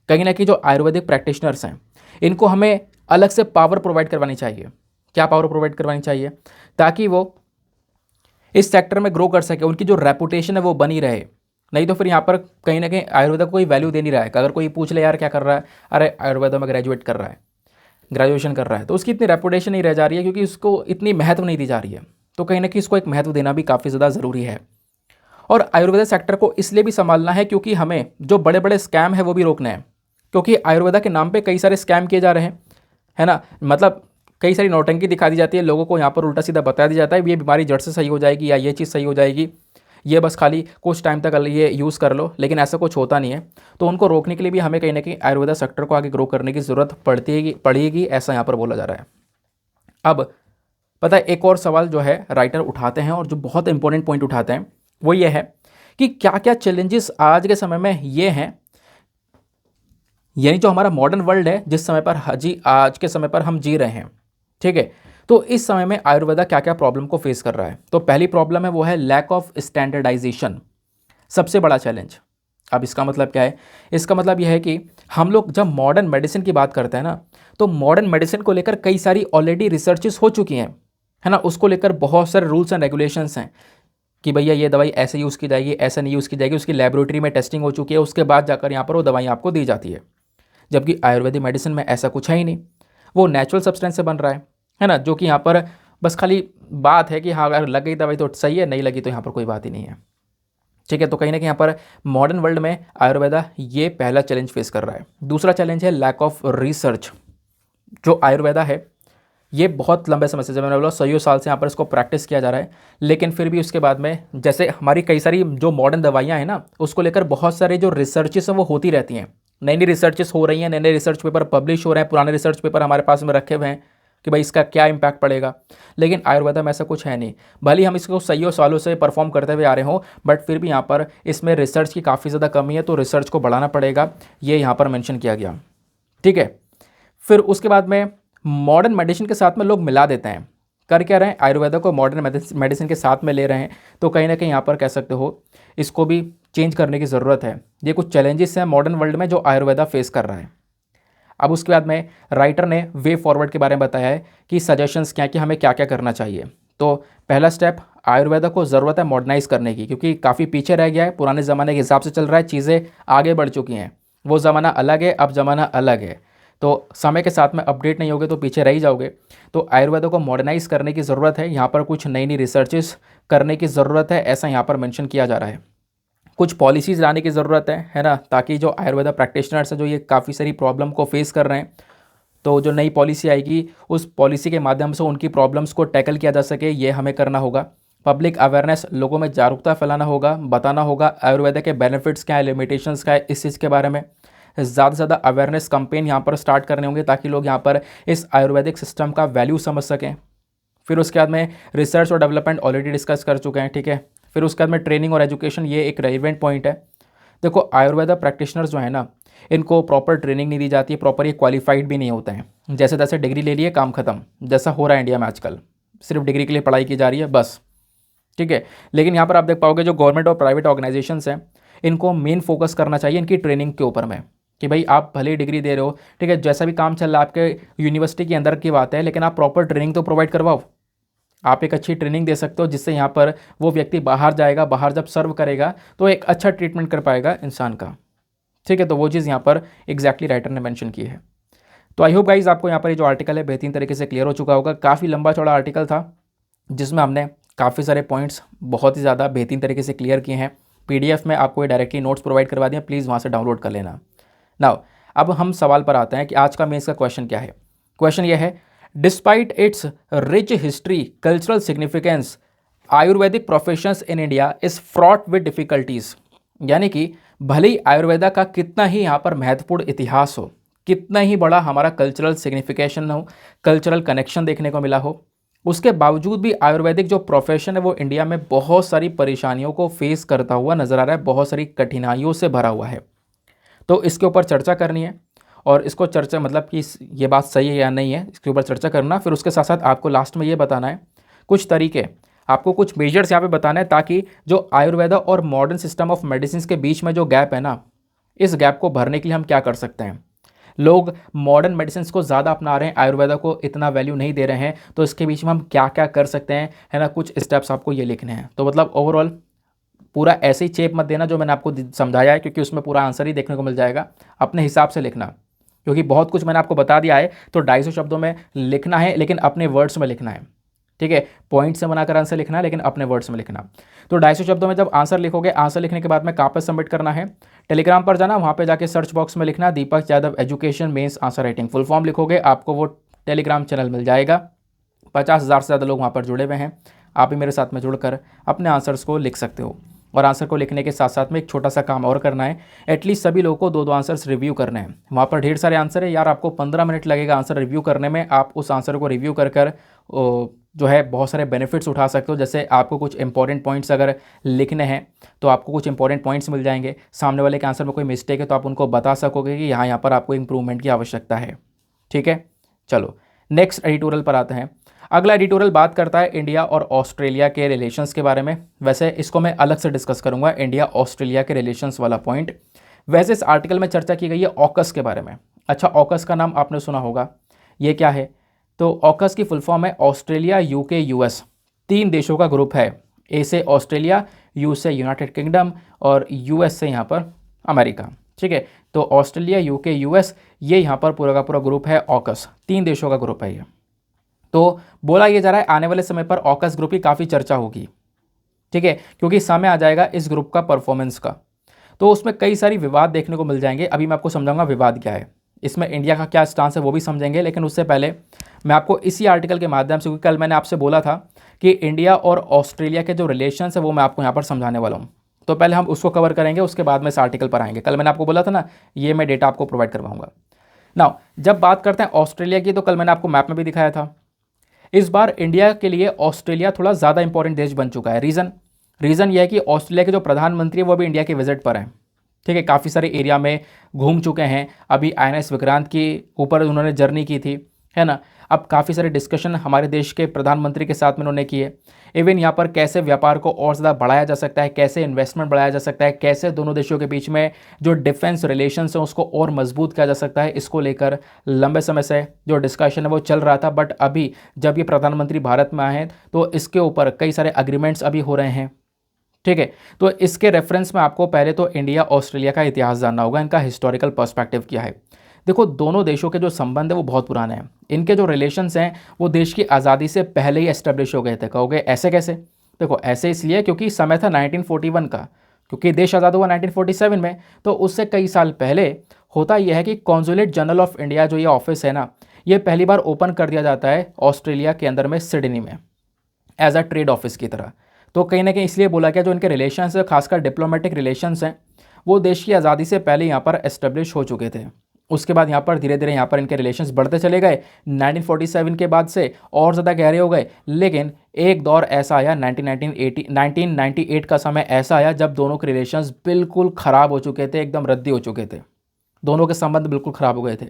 कहीं ना कहीं जो आयुर्वेदिक प्रैक्टिशनर्स हैं इनको हमें अलग से पावर प्रोवाइड करवानी चाहिए। क्या पावर प्रोवाइड करवानी चाहिए? ताकि वो इस सेक्टर में ग्रो कर सके, उनकी जो रेपुटेशन है वो बनी रहे। नहीं तो फिर यहाँ पर कहीं ना कहीं आयुर्वेद को कोई वैल्यू दे नहीं रहा है। अगर कोई पूछ ले यार क्या कर रहा है, अरे आयुर्वेद में ग्रेजुएट कर रहा है, ग्रेजुएशन कर रहा है, तो उसकी इतनी रेपुटेशन नहीं रह जा रही है क्योंकि उसको इतनी महत्व नहीं दी जा रही है। तो कहीं ना कहीं इसको एक महत्व देना भी काफ़ी ज़्यादा ज़रूरी है। और आयुर्वेद सेक्टर को इसलिए भी संभालना है क्योंकि हमें जो बड़े बड़े स्कैम है वो भी रोकना है, क्योंकि आयुर्वेदा के नाम पे कई सारे स्कैम किए जा रहे हैं, है ना। मतलब कई सारी नौटंकी दिखा दी जाती है, लोगों को यहाँ पर उल्टा सीधा बता दिया जाता है ये बीमारी जड़ से सही हो जाएगी या ये चीज़ सही हो जाएगी, ये बस खाली कुछ टाइम तक ये यूज़ कर लो, लेकिन ऐसा कुछ होता नहीं है। तो उनको रोकने के लिए भी हमें कहीं ना कहीं आयुर्वेदा सेक्टर को आगे ग्रो करने की ज़रूरत पड़ेगी, ऐसा यहाँ पर बोला जा रहा है। अब पता है एक और सवाल जो है राइटर उठाते हैं और जो बहुत इंपॉर्टेंट पॉइंट उठाते हैं वो ये है कि क्या क्या चैलेंजेस आज के समय में ये हैं, यानी जो हमारा मॉडर्न वर्ल्ड है जिस समय पर आज के समय पर हम जी रहे हैं, ठीक है, तो इस समय में आयुर्वेदा क्या क्या प्रॉब्लम को फेस कर रहा है। तो पहली प्रॉब्लम है वो है लैक ऑफ स्टैंडर्डाइजेशन, सबसे बड़ा चैलेंज। अब इसका मतलब क्या है? इसका मतलब यह है कि हम लोग जब मॉडर्न मेडिसिन की बात करते हैं ना, तो मॉडर्न मेडिसिन को लेकर कई सारी ऑलरेडी रिसर्चेस हो चुकी हैं, है ना। उसको लेकर बहुत सारे रूल्स एंड रेगुलेशंस हैं कि भैया ये दवाई ऐसे यूज़ की जाएगी, ऐसे नहीं यूज़ की जाएगी, उसकी लेबोरेटरी में टेस्टिंग हो चुकी है, उसके बाद जाकर यहाँ पर वो दवाई आपको दी जाती है। जबकि आयुर्वेदिक मेडिसिन में ऐसा कुछ है ही नहीं, वो नेचुरल सब्सटेंस से बन रहा है ना। जो कि यहाँ पर बस खाली बात है कि हाँ अगर लग गई दवाई तो सही है, नहीं लगी तो यहाँ पर कोई बात ही नहीं है, ठीक है। तो कहीं ना कहीं यहाँ पर मॉडर्न वर्ल्ड में आयुर्वेदा ये पहला चैलेंज फेस कर रहा है। दूसरा चैलेंज है लैक ऑफ रिसर्च। जो आयुर्वेदा है ये बहुत लंबे समय से, जब मैंने बोला 100 साल से यहाँ पर इसको प्रैक्टिस किया जा रहा है, लेकिन फिर भी उसके बाद में जैसे हमारी कई सारी जो मॉडर्न दवाइयाँ हैं ना, उसको लेकर बहुत सारे जो रिसर्चेस हैं वो होती रहती हैं, नई नई रिसर्चेस हो रही हैं, नए नए रिसर्च पेपर पब्लिश हो रहे हैं, पुराने रिसर्च पेपर हमारे पास में रखे हुए हैं कि भाई इसका क्या इंपैक्ट पड़ेगा। लेकिन आयुर्वेदा में ऐसा कुछ है नहीं, भले हम इसको सही सालों से परफॉर्म करते हुए आ रहे हों, बट फिर भी यहाँ पर इसमें रिसर्च की काफ़ी ज़्यादा कमी है, तो रिसर्च को बढ़ाना पड़ेगा, ये यहाँ पर मेंशन किया गया, ठीक है। फिर उसके बाद में मॉडर्न मेडिसिन के साथ में लोग मिला देते हैं, कर क्या रहे हैं, आयुर्वेदा को मॉडर्न मेडिसिन के साथ में ले रहे हैं। तो कहीं ना कहीं यहाँ पर कह सकते हो इसको भी चेंज करने की ज़रूरत है। ये कुछ चैलेंजेस हैं मॉडर्न वर्ल्ड में जो आयुर्वेदा फेस कर रहा है। अब उसके बाद में राइटर ने वे फॉरवर्ड के बारे में बताया है कि सजेशंस क्या कि हमें क्या क्या करना चाहिए। तो पहला स्टेप, आयुर्वेदा को ज़रूरत है मॉडर्नाइज़ करने की, क्योंकि काफ़ी पीछे रह गया है, पुराने ज़माने के हिसाब से चल रहा है, चीज़ें आगे बढ़ चुकी हैं। वो ज़माना अलग है, अब ज़माना अलग है, तो समय के साथ में अपडेट नहीं होगे तो पीछे रह ही जाओगे। तो आयुर्वेदा को मॉडर्नाइज़ करने की ज़रूरत है, यहाँ पर कुछ नई नई रिसर्चेस करने की ज़रूरत है, ऐसा यहाँ पर मेंशन किया जा रहा है। कुछ पॉलिसीज़ लाने की ज़रूरत है ना, ताकि जो आयुर्वेदा प्रैक्टिशनर्स हैं जो ये काफ़ी सारी प्रॉब्लम को फेस कर रहे हैं, तो जो नई पॉलिसी आएगी उस पॉलिसी के माध्यम से उनकी प्रॉब्लम्स को टैकल किया जा सके, ये हमें करना होगा। पब्लिक अवेयरनेस, लोगों में जागरूकता फैलाना होगा, बताना होगा आयुर्वेदा के बेनिफिट्स क्या है, लिमिटेशंस क्या है, इस चीज़ के बारे में ज़्यादा से ज़्यादा अवेयरनेस कैंपेन यहाँ पर स्टार्ट करने होंगे, ताकि लोग यहाँ पर इस आयुर्वेदिक सिस्टम का वैल्यू समझ सकें। फिर उसके बाद में रिसर्च और डेवलपमेंट ऑलरेडी डिस्कस कर चुके हैं, ठीक है। फिर उसके बाद में ट्रेनिंग और एजुकेशन, ये एक रेलिवेंट पॉइंट है। देखो आयुर्वेदा प्रैक्टिशनर्स जो है ना, इनको प्रॉपर ट्रेनिंग नहीं दी जाती है, प्रॉपर ये क्वालिफाइड भी नहीं होते हैं। जैसे तैसे डिग्री ले लिए, काम खत्म, जैसा हो रहा है इंडिया में आजकल, सिर्फ डिग्री के लिए पढ़ाई की जा रही है बस। ठीक है, लेकिन यहाँ पर आप देख पाओगे जो गवर्नमेंट और प्राइवेट ऑर्गेनाइजेशंस हैं, इनको मेन फोकस करना चाहिए इनकी ट्रेनिंग के ऊपर में, कि भाई आप भले ही डिग्री दे रहे हो, ठीक है, जैसा भी काम चल रहा है आपके यूनिवर्सिटी के अंदर की बात है, लेकिन आप प्रॉपर ट्रेनिंग तो प्रोवाइड करवाओ। आप एक अच्छी ट्रेनिंग दे सकते हो जिससे यहाँ पर वो व्यक्ति बाहर जाएगा, बाहर जब सर्व करेगा तो एक अच्छा ट्रीटमेंट कर पाएगा इंसान का। ठीक है, तो वो चीज़ यहाँ पर एग्जैक्टली राइटर ने मेंशन की है। तो आई होप गाइज आपको यहाँ पर ये जो आर्टिकल है बेहतरीन तरीके से क्लियर हो चुका होगा। काफ़ी लंबा चौड़ा आर्टिकल था जिसमें हमने काफ़ी सारे पॉइंट्स बहुत ही ज़्यादा बेहतरीन तरीके से क्लियर किए हैं। पीडीएफ में आपको ये डायरेक्टली नोट्स प्रोवाइड करवा दिए, प्लीज़ वहाँ से डाउनलोड कर लेना। नाउ अब हम सवाल पर आते हैं कि आज का मेंस का क्वेश्चन क्या है। क्वेश्चन ये है, despite it's rich history, cultural significance, Ayurvedic professions in India is fraught with difficulties. यानी कि भले ही आयुर्वेदा का कितना ही यहाँ पर महत्वपूर्ण इतिहास हो, कितना ही बड़ा हमारा कल्चरल सिग्निफिकेशन हो, कल्चरल कनेक्शन देखने को मिला हो, उसके बावजूद भी आयुर्वेदिक जो प्रोफेशन है वो इंडिया में बहुत सारी परेशानियों को फेस करता हुआ नजर आ रहा है, बहुत सारी कठिनाइयों से भरा हुआ है। तो इसके ऊपर चर्चा करनी है, और इसको चर्चा मतलब कि ये बात सही है या नहीं है, इसके ऊपर चर्चा करना। फिर उसके साथ साथ आपको लास्ट में ये बताना है कुछ तरीके, आपको कुछ मेजर्स यहाँ पे बताना है, ताकि जो आयुर्वेदा और मॉडर्न सिस्टम ऑफ मेडिसिन के बीच में जो गैप है ना, इस गैप को भरने के लिए हम क्या कर सकते हैं। लोग मॉडर्न मेडिसिन को ज़्यादा अपना रहे हैं, आयुर्वेदा को इतना वैल्यू नहीं दे रहे हैं, तो इसके बीच में हम क्या क्या कर सकते हैं, है ना, कुछ स्टेप्स आपको ये लिखने हैं। तो मतलब ओवरऑल पूरा ऐसे ही चेप मत देना जो मैंने आपको समझाया है, क्योंकि उसमें पूरा आंसर ही देखने को मिल जाएगा। अपने हिसाब से लिखना, क्योंकि बहुत कुछ मैंने आपको बता दिया है, तो 250 शब्दों में लिखना है, लेकिन अपने वर्ड्स में लिखना है। ठीक है, पॉइंट से बनाकर आंसर लिखना है, लेकिन अपने वर्ड्स में लिखना। तो 250 शब्दों में जब आंसर लिखोगे, आंसर लिखने के बाद में कहाँ पर सबमिट करना है, टेलीग्राम पर जाना, वहाँ पे जाके सर्च बॉक्स में लिखना Deepak Yadav education mains answer writing, full form लिखोगे, आपको वो टेलीग्राम चैनल मिल जाएगा। 50,000 से ज़्यादा लोग वहाँ पर जुड़े हुए हैं, आप भी मेरे साथ में जुड़कर अपने आंसर्स को लिख सकते हो। और आंसर को लिखने के साथ साथ में एक छोटा सा काम और करना है, एटलीस्ट सभी लोगों को 2-2 आंसर्स रिव्यू करने हैं। वहाँ पर ढेर सारे आंसर है यार, आपको 15 मिनट लगेगा आंसर रिव्यू करने में। आप उस आंसर को रिव्यू कर जो है बहुत सारे बेनिफिट्स उठा सकते हो। जैसे आपको कुछ इंपॉर्टेंट पॉइंट्स अगर लिखने हैं तो आपको कुछ इंपॉर्टेंट पॉइंट्स मिल जाएंगे। सामने वाले के आंसर में कोई मिस्टेक है तो आप उनको बता सकोगे कि यहाँ पर आपको इंप्रूवमेंट की आवश्यकता है। ठीक है, चलो नेक्स्ट एडिटोरियल पर आते हैं। अगला एडिटोरियल बात करता है इंडिया और ऑस्ट्रेलिया के रिलेशंस के बारे में। वैसे इसको मैं अलग से डिस्कस करूंगा, इंडिया ऑस्ट्रेलिया के रिलेशंस वाला पॉइंट। वैसे इस आर्टिकल में चर्चा की गई है ऑकस के बारे में। अच्छा, ऑकस का नाम आपने सुना होगा, ये क्या है? तो ऑकस की फुल फॉर्म है ऑस्ट्रेलिया, यूके, यूएस, 3 देशों का ग्रुप है। ए से ऑस्ट्रेलिया, यू से यूनाइटेड किंगडम और यूएस से यहाँ पर अमेरिका। ठीक है, तो ऑस्ट्रेलिया, यूके, यूएस, ये यहाँ पर पूरा का पूरा ग्रुप है ऑकस, 3 देशों का ग्रुप है ये। तो बोला ये जा रहा है आने वाले समय पर ऑकस ग्रुप की काफ़ी चर्चा होगी। ठीक है, क्योंकि समय आ जाएगा इस ग्रुप का परफॉर्मेंस का, तो उसमें कई सारी विवाद देखने को मिल जाएंगे। अभी मैं आपको समझाऊंगा विवाद क्या है, इसमें इंडिया का क्या स्टांस है वो भी समझेंगे। लेकिन उससे पहले मैं आपको इसी आर्टिकल के माध्यम से, क्योंकि कल मैंने आपसे बोला था कि इंडिया और ऑस्ट्रेलिया के जो रिलेशंस है वो मैं आपको यहाँ पर समझाने वाला हूँ, तो पहले हम उसको कवर करेंगे, उसके बाद में इस आर्टिकल पर आएंगे। कल मैंने आपको बोला था ना, ये मैं डेटा आपको प्रोवाइड करवाऊंगा। नाउ जब बात करते हैं ऑस्ट्रेलिया की, तो कल मैंने आपको मैप में भी दिखाया था, इस बार इंडिया के लिए ऑस्ट्रेलिया थोड़ा ज़्यादा इंपॉर्टेंट देश बन चुका है। रीज़न यह है कि ऑस्ट्रेलिया के जो प्रधानमंत्री है वो भी इंडिया के विजिट पर हैं। ठीक है, काफ़ी सारे एरिया में घूम चुके हैं। अभी INS विक्रांत के ऊपर उन्होंने जर्नी की थी, है ना। अब काफ़ी सारे डिस्कशन हमारे देश के प्रधानमंत्री के साथ में उन्होंने किए। इवन यहाँ पर कैसे व्यापार को और ज़्यादा बढ़ाया जा सकता है, कैसे इन्वेस्टमेंट बढ़ाया जा सकता है, कैसे दोनों देशों के बीच में जो डिफेंस रिलेशंस हैं उसको और मजबूत किया जा सकता है, इसको लेकर लंबे समय से जो डिस्कशन है वो चल रहा था। बट अभी जब ये प्रधानमंत्री भारत में आए हैं तो इसके ऊपर कई सारे अग्रीमेंट्स अभी हो रहे हैं। ठीक है, तो इसके रेफरेंस में आपको पहले तो इंडिया ऑस्ट्रेलिया का इतिहास जानना होगा, इनका हिस्टोरिकल पर्सपेक्टिव क्या है। देखो, दोनों देशों के जो संबंध है वो बहुत पुराने हैं। इनके जो रिलेशंस हैं वो देश की आज़ादी से पहले ही एस्टेब्लिश हो गए थे। कहोगे ऐसे कैसे? देखो, ऐसे इसलिए क्योंकि समय था 1941 का, क्योंकि देश आज़ाद हुआ 1947 में, तो उससे कई साल पहले होता यह है कि कॉन्सुलेट जनरल ऑफ इंडिया जो ये ऑफिस है ना, ये पहली बार ओपन कर दिया जाता है ऑस्ट्रेलिया के अंदर में, सिडनी में, एज अ ट्रेड ऑफिस की तरह। तो कहीं ना कहीं इसलिए बोला गया जो इनके रिलेशंस है, खासकर डिप्लोमेटिक रिलेशंस हैं, वो देश की आज़ादी से पहले यहाँ पर एस्टेब्लिश हो चुके थे। उसके बाद यहाँ पर धीरे धीरे यहाँ पर इनके रिलेशंस बढ़ते चले गए। 1947 के बाद से और ज़्यादा गहरे हो गए। लेकिन एक दौर ऐसा आया 1998 का समय ऐसा आया जब दोनों के रिलेशंस बिल्कुल ख़राब हो चुके थे, एकदम रद्दी हो चुके थे। दोनों के संबंध बिल्कुल ख़राब हो गए थे।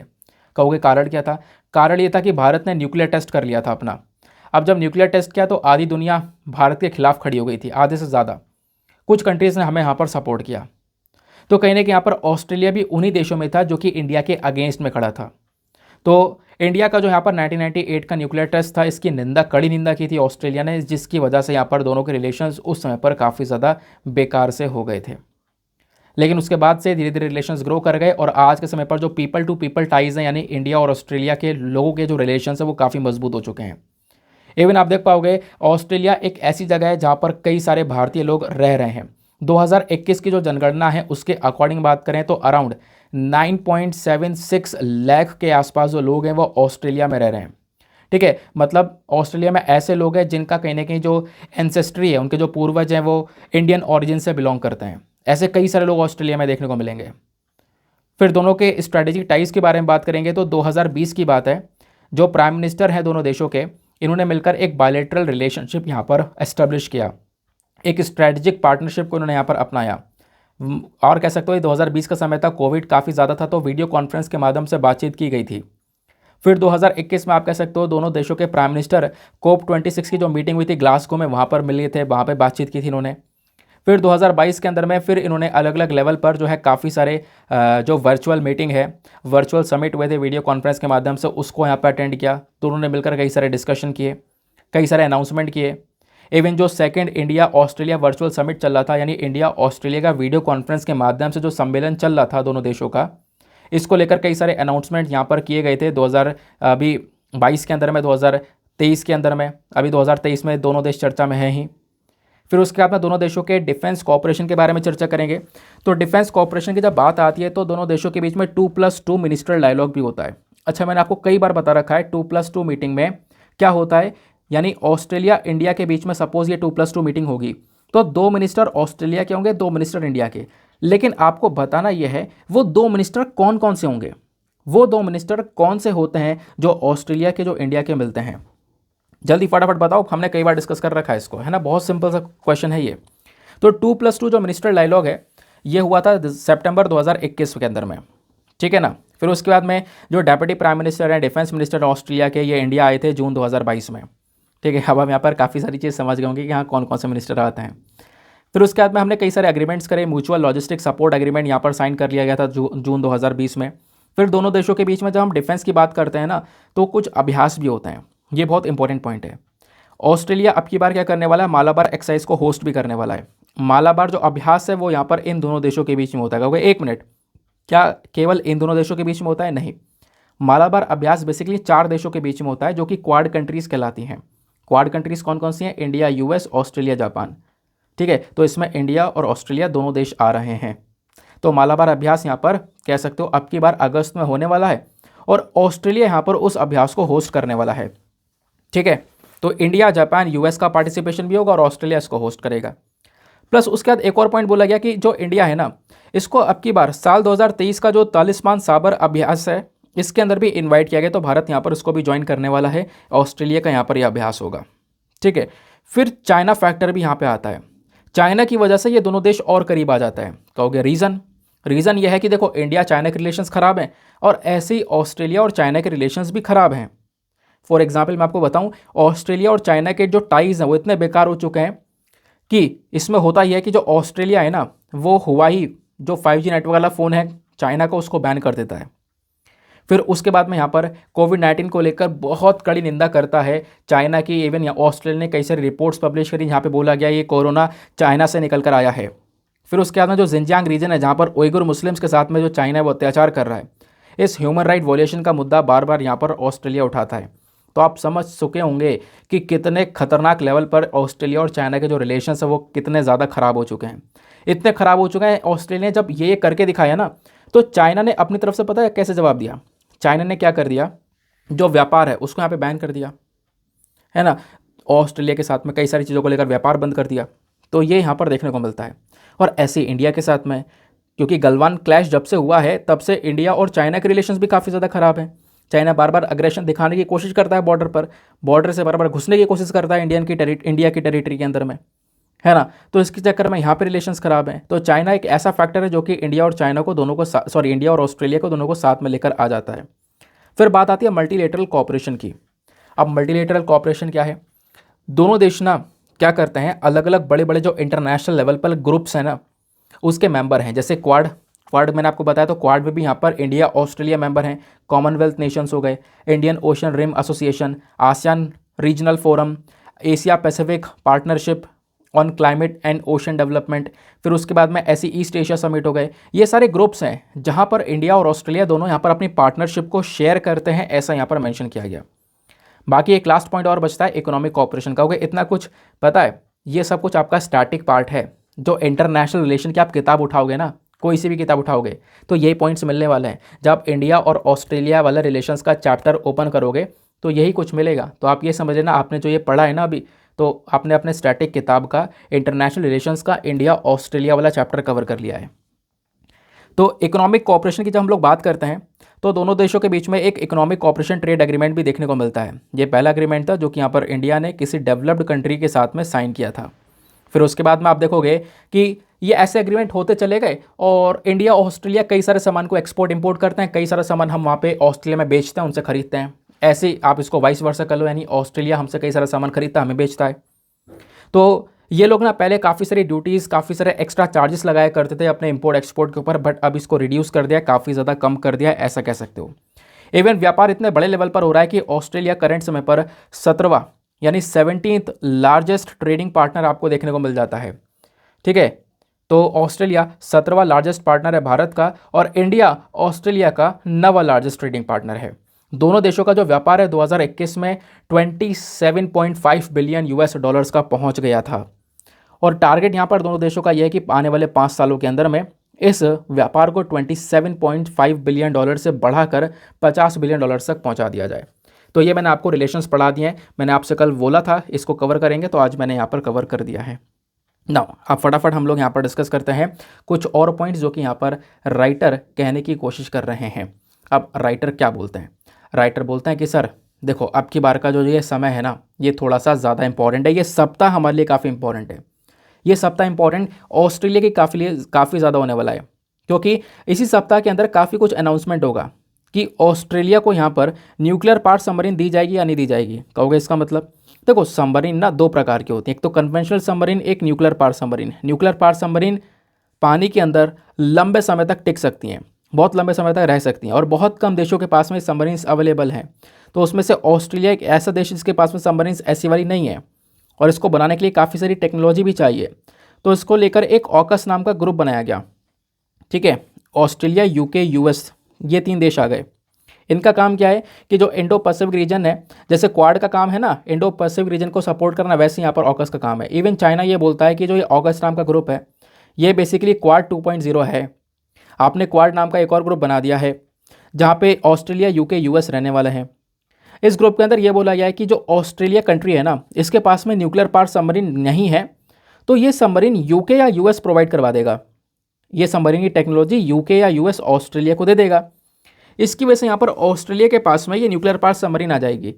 कहोगे कारण क्या था? कारण ये था कि भारत ने न्यूक्लियर टेस्ट कर लिया था अपना। अब जब न्यूक्लियर टेस्ट किया तो आधी दुनिया भारत के खिलाफ खड़ी हो गई थी, आधे से ज़्यादा। कुछ कंट्रीज़ ने हमें यहाँ पर सपोर्ट किया। तो कहीं ना कहीं यहाँ पर ऑस्ट्रेलिया भी उन्हीं देशों में था जो कि इंडिया के अगेंस्ट में खड़ा था। तो इंडिया का जो यहाँ पर 1998 का न्यूक्लियर टेस्ट था, इसकी निंदा, कड़ी निंदा की थी ऑस्ट्रेलिया ने, जिसकी वजह से यहाँ पर दोनों के रिलेशंस उस समय पर काफ़ी ज़्यादा बेकार से हो गए थे। लेकिन उसके बाद से धीरे धीरे रिलेशंस ग्रो कर गए और आज के समय पर जो पीपल टू पीपल टाइज हैं, यानी इंडिया और ऑस्ट्रेलिया के लोगों के जो रिलेशंस हैं वो काफ़ी मजबूत हो चुके हैं। इवन आप देख पाओगे ऑस्ट्रेलिया एक ऐसी जगह है जहाँ पर कई सारे भारतीय लोग रह रहे हैं। 2021 की जो जनगणना है उसके अकॉर्डिंग बात करें तो अराउंड 9.76 लाख के आसपास जो लोग हैं वो ऑस्ट्रेलिया में रह रहे हैं। ठीक है, मतलब ऑस्ट्रेलिया में ऐसे लोग हैं जिनका कहीं ना कहीं जो एंसेस्ट्री है, उनके जो पूर्वज हैं वो इंडियन ऑरिजिन से बिलोंग करते हैं। ऐसे कई सारे लोग ऑस्ट्रेलिया में देखने को मिलेंगे। फिर दोनों के स्ट्रेटेजिक टाइज के बारे में बात करेंगे तो 2020 की बात है, जो प्राइम मिनिस्टर हैं दोनों देशों के, इन्होंने मिलकर एक बायलैटरल रिलेशनशिप यहाँ पर एस्टेब्लिश किया, एक स्ट्रेटेजिक पार्टनरशिप को इन्होंने यहाँ पर अपनाया। और कह सकते हो ये 2020 का समय था, कोविड काफ़ी ज़्यादा था, तो वीडियो कॉन्फ्रेंस के माध्यम से बातचीत की गई थी। फिर 2021 में आप कह सकते हो दोनों देशों के प्राइम मिनिस्टर COP26 की जो मीटिंग हुई थी ग्लासगो में, वहाँ पर मिले थे, वहाँ पर बातचीत की थी इन्होंने। फिर 2022 के अंदर में फिर इन्होंने अलग अलग लेवल पर जो है काफ़ी सारे जो वर्चुअल मीटिंग है, वर्चुअल समिट हुए थे वीडियो कॉन्फ्रेंस के माध्यम से, उसको यहाँ पर अटेंड किया। तो उन्होंने मिलकर कई सारे डिस्कशन किए, कई सारे अनाउंसमेंट किए। इवन जो second India Australia virtual summit चल रहा था, यानी इंडिया ऑस्ट्रेलिया का वीडियो कॉन्फ्रेंस के माध्यम से जो सम्मेलन चल रहा था दोनों देशों का, इसको लेकर कई सारे अनाउंसमेंट यहाँ पर किए गए थे 2022 के अंदर में, 2023 के अंदर में। अभी 2023 में दोनों देश चर्चा में हैं ही। फिर उसके बाद में दोनों देशों के डिफेंस कॉपरेशन के बारे में चर्चा करेंगे। तो डिफेंस कॉपरेशन की जब बात आती है तो दोनों देशों के बीच में 2+2 मिनिस्ट्रियल डायलॉग भी होता है। अच्छा, मैंने आपको कई बार बता रखा है 2+2 मीटिंग में क्या होता है, यानी ऑस्ट्रेलिया इंडिया के बीच में सपोज ये 2+2 मीटिंग होगी तो 2 मिनिस्टर ऑस्ट्रेलिया के होंगे, 2 मिनिस्टर इंडिया के। लेकिन आपको बताना यह है वो 2 मिनिस्टर कौन कौन से होंगे, वो 2 मिनिस्टर कौन से होते हैं जो ऑस्ट्रेलिया के जो इंडिया के मिलते हैं। जल्दी फटाफट बताओ, हमने कई बार डिस्कस कर रखा है इसको, है ना, बहुत सिंपल सा क्वेश्चन है ये। तो 2+2 जो मिनिस्टर डायलॉग है ये हुआ था सितंबर 2021 के अंदर में, ठीक है ना। फिर उसके बाद में जो डेप्यूटी प्राइम मिनिस्टर हैं, डिफेंस मिनिस्टर ऑस्ट्रेलिया के, ये इंडिया आए थे जून 2022 में। ठीक है, अब हम यहाँ पर काफ़ी सारी चीज़ समझ गए होंगे कि यहाँ कौन कौन से मिनिस्टर आते हैं। फिर उसके बाद में हमने कई सारे एग्रीमेंट्स करे, म्यूचुअल लॉजिस्टिक सपोर्ट एग्रीमेंट यहाँ पर साइन कर लिया गया था जून 2020 में। फिर दोनों देशों के बीच में जब हम डिफेंस की बात करते हैं ना तो कुछ अभ्यास भी होते हैं, ये बहुत इंपॉर्टेंट पॉइंट है। ऑस्ट्रेलिया अब की बार क्या करने वाला है, मालाबार एक्सरसाइज को होस्ट भी करने वाला है। मालाबार जो अभ्यास है वो यहाँ पर इन दोनों देशों के बीच में होता है। क्योंकि एक मिनट, क्या केवल इन दोनों देशों के बीच में होता है? नहीं, मालाबार अभ्यास बेसिकली 4 देशों के बीच में होता है जो कि क्वाड कंट्रीज़ कहलाती हैं। क्वाड कंट्रीज़ कौन कौन सी हैं? India, US, Australia, Japan. ठीक है, तो इसमें इंडिया और ऑस्ट्रेलिया दोनों देश आ रहे हैं। तो मालाबार अभ्यास यहाँ पर कह सकते हो अब की बार अगस्त में होने वाला है और ऑस्ट्रेलिया यहाँ पर उस अभ्यास को होस्ट करने वाला है। ठीक है, तो इंडिया, जापान, यूएस का पार्टिसिपेशन भी होगा और ऑस्ट्रेलिया इसको होस्ट करेगा। प्लस उसके बाद एक और पॉइंट बोला गया कि जो इंडिया है ना, इसको अब की बार साल 2023 का जो तालिस्मान साबर अभ्यास है इसके अंदर भी इन्वाइट किया गया, तो भारत यहाँ पर इसको भी ज्वाइन करने वाला है। ऑस्ट्रेलिया का यहाँ पर यह अभ्यास होगा। ठीक है, फिर चाइना फैक्टर भी यहाँ पे आता है। चाइना की वजह से ये दोनों देश और करीब आ जाता है। कहोगे रीज़न यह है कि देखो इंडिया चाइना के रिलेशंस ख़राब हैं और ऐसे ही ऑस्ट्रेलिया और चाइना के रिलेशंस भी ख़राब हैं। फॉर एग्जाम्पल मैं आपको बताऊं, ऑस्ट्रेलिया और चाइना के जो टाइज़ हैं वो इतने बेकार हो चुके हैं कि इसमें होता ही है कि जो ऑस्ट्रेलिया है ना वो हुआई जो 5G नेटवर्क वाला फ़ोन है चाइना का, उसको बैन कर देता है। फिर उसके बाद में यहाँ पर कोविड-19 को लेकर बहुत कड़ी निंदा करता है चाइना की। इवन ऑस्ट्रेलिया ने कई सारी रिपोर्ट्स पब्लिश करी जहाँ पे बोला गया ये कोरोना चाइना से निकल कर आया है। फिर उसके बाद में जो जिनजियांग रीजन है जहाँ पर उइगुर मुस्लिम्स के साथ में जो चाइना है वो अत्याचार कर रहा है, इस ह्यूमन राइट वॉल्यूशन का मुद्दा बार बार यहाँ पर ऑस्ट्रेलिया उठाता है। तो आप समझ चुके होंगे कि कितने खतरनाक लेवल पर ऑस्ट्रेलिया और चाइना के जो रिलेशन है वो कितने ज़्यादा ख़राब हो चुके हैं। इतने ख़राब हो चुके हैं, ऑस्ट्रेलिया ने जब ये करके दिखाया ना तो चाइना ने अपनी तरफ से पता है कैसे जवाब दिया। चाइना ने क्या कर दिया, जो व्यापार है उसको यहाँ पे बैन कर दिया, है ना। ऑस्ट्रेलिया के साथ में कई सारी चीज़ों को लेकर व्यापार बंद कर दिया। तो ये यहाँ पर देखने को मिलता है। और ऐसे इंडिया के साथ में, क्योंकि गलवान क्लैश जब से हुआ है तब से इंडिया और चाइना के रिलेशंस भी काफ़ी ज़्यादा ख़राब हैं। चाइना बार बार अग्रेशन दिखाने की कोशिश करता है बॉर्डर से बार बार घुसने की कोशिश करता है इंडिया की टेरिटरी के अंदर में। है ना। तो इसके चक्कर में यहाँ पे रिलेशंस खराब हैं। तो चाइना एक ऐसा फैक्टर है जो कि इंडिया और चाइना को दोनों को इंडिया और ऑस्ट्रेलिया को दोनों को साथ में लेकर आ जाता है। फिर बात आती है मल्टीलेटरल कॉपरेशन की। अब मल्टीलेटरल कॉपरेशन क्या है? दोनों देश ना क्या करते हैं, अलग अलग बड़े बड़े जो इंटरनेशनल लेवल पर ग्रुप्स हैं ना, उसके मेंबर हैं। जैसे क्वाड, क्वाड मैंने आपको बताया, तो क्वाड में भी यहाँ पर इंडिया ऑस्ट्रेलिया मेंबर हैं। कॉमनवेल्थ नेशंस हो गए, Indian Ocean Rim Association, ASEAN Regional Forum, Asia Pacific partnership on climate and ocean development, फिर उसके बाद में ऐसी ईस्ट एशिया समिट हो गए। ये सारे ग्रुप्स हैं जहाँ पर इंडिया और ऑस्ट्रेलिया दोनों यहाँ पर अपनी पार्टनरशिप को शेयर करते हैं, ऐसा यहाँ पर मेंशन किया गया। बाकी एक लास्ट पॉइंट और बचता है इकोनॉमिक कॉपरेशन का। हो गया इतना कुछ पता है, ये सब कुछ आपका स्टैटिक पार्ट है। जो इंटरनेशनल रिलेशन की आप किताब उठाओगे ना, कोई सी भी किताब उठाओगे, तो यही पॉइंट्स मिलने वाले हैं। जब आप इंडिया और ऑस्ट्रेलिया वाला रिलेशंस का चैप्टर ओपन करोगे तो यही कुछ मिलेगा। तो आप ये समझ लेना, आपने जो ये पढ़ा है ना अभी, तो आपने अपने स्टैटिक किताब का इंटरनेशनल रिलेशंस का इंडिया ऑस्ट्रेलिया वाला चैप्टर कवर कर लिया है। तो इकोनॉमिक कॉपरेशन की जब हम लोग बात करते हैं तो दोनों देशों के बीच में एक इकोनॉमिक कॉपरेशन ट्रेड एग्रीमेंट भी देखने को मिलता है। ये पहला एग्रीमेंट था जो कि यहाँ पर इंडिया ने किसी डेवलप्ड कंट्री के साथ में साइन किया था। फिर उसके बाद में आप देखोगे कि ये ऐसे एग्रीमेंट होते चले गए और इंडिया ऑस्ट्रेलिया कई सारे सामान को एक्सपोर्ट इंपोर्ट करते हैं, कई सारा सामान हम वहाँ पे ऑस्ट्रेलिया में बेचते हैं, उनसे खरीदते हैं। ऐसे ही आप इसको वाइस वर्सा कर लो, यानी ऑस्ट्रेलिया हमसे कई सारा सामान खरीदता है, हमें बेचता है। तो ये लोग ना पहले काफ़ी सारी ड्यूटीज़, काफ़ी सारे एक्स्ट्रा चार्जेस लगाया करते थे अपने इंपोर्ट एक्सपोर्ट के ऊपर, बट अब इसको रिड्यूस कर दिया, काफ़ी ज़्यादा कम कर दिया, ऐसा कह सकते हो। इवन व्यापार इतने बड़े लेवल पर हो रहा है कि ऑस्ट्रेलिया करंट समय पर 17वां यानी 17th लार्जेस्ट ट्रेडिंग पार्टनर आपको देखने को मिल जाता है। ठीक है, तो ऑस्ट्रेलिया 17वां लार्जेस्ट पार्टनर है भारत का, और इंडिया ऑस्ट्रेलिया का 9वां लार्जेस्ट ट्रेडिंग पार्टनर है। दोनों देशों का जो व्यापार है 2021 में 27.5 बिलियन यूएस डॉलर्स का पहुंच गया था। और टारगेट यहाँ पर दोनों देशों का यह है कि आने वाले 5 सालों के अंदर में इस व्यापार को 27.5 बिलियन डॉलर से बढ़ाकर 50 बिलियन डॉलर तक पहुँचा दिया जाए। तो ये मैंने आपको रिलेशंस पढ़ा दिए हैं। मैंने आपसे कल बोला था इसको कवर करेंगे, तो आज मैंने यहाँ पर कवर कर दिया है। नाउ अब फटाफट हम लोग यहाँ पर डिस्कस करते हैं कुछ और पॉइंट्स जो कि यहाँ पर राइटर कहने की कोशिश कर रहे हैं। अब राइटर क्या बोलते हैं? राइटर बोलते हैं कि सर देखो, अब की बार का जो ये समय है ना, ये थोड़ा सा ज़्यादा इंपॉर्टेंट है। ये सप्ताह हमारे लिए काफ़ी इंपॉर्टेंट है। ये सप्ताह इंपॉर्टेंट ऑस्ट्रेलिया के काफ़ी ज़्यादा होने वाला है, क्योंकि इसी सप्ताह के अंदर काफ़ी कुछ अनाउंसमेंट होगा कि ऑस्ट्रेलिया को यहाँ पर न्यूक्लियर पावर सबमरीन दी जाएगी या नहीं दी जाएगी। कहोगे इसका मतलब? देखो, सबमरीन ना 2 प्रकार की होती है, एक तो कन्वेंशनल सबमरीन, एक nuclear power submarine. Nuclear power submarine पानी के अंदर लंबे समय तक टिक सकती हैं, बहुत लंबे समय तक रह सकती हैं, और बहुत कम देशों के पास में सबमरीन्स अवेलेबल हैं। तो उसमें से ऑस्ट्रेलिया एक ऐसा देश जिसके पास में सबमरीन्स ऐसी वाली नहीं है, और इसको बनाने के लिए काफ़ी सारी टेक्नोलॉजी भी चाहिए। तो इसको लेकर एक ऑकस नाम का ग्रुप बनाया गया। ठीक है, ऑस्ट्रेलिया, यूके, यूएस, ये 3 देश आ गए। इनका काम क्या है कि जो इंडो पैसिफिक रीजन है, जैसे क्वाड का काम है ना इंडो पैसिफिक रीजन को सपोर्ट करना, वैसे यहाँ पर ऑकस का काम है। इवन चाइना ये बोलता है कि जो ये ऑकस नाम का ग्रुप है, ये बेसिकली क्वाड 2.0 है। आपने क्वाड नाम का एक और ग्रुप बना दिया है जहाँ पे ऑस्ट्रेलिया, यूके, यूएस रहने वाले हैं। इस ग्रुप के अंदर ये बोला गया है कि जो ऑस्ट्रेलिया कंट्री है ना, इसके पास में न्यूक्लियर पावर सबमरीन नहीं है, तो ये सबमरीन यूके या यूएस प्रोवाइड करवा देगा। ये सबमरीन की टेक्नोलॉजी यूके या यूएस ऑस्ट्रेलिया को दे देगा। इसकी वजह से यहाँ पर ऑस्ट्रेलिया के पास में ये न्यूक्लियर पावर सबमरीन आ जाएगी।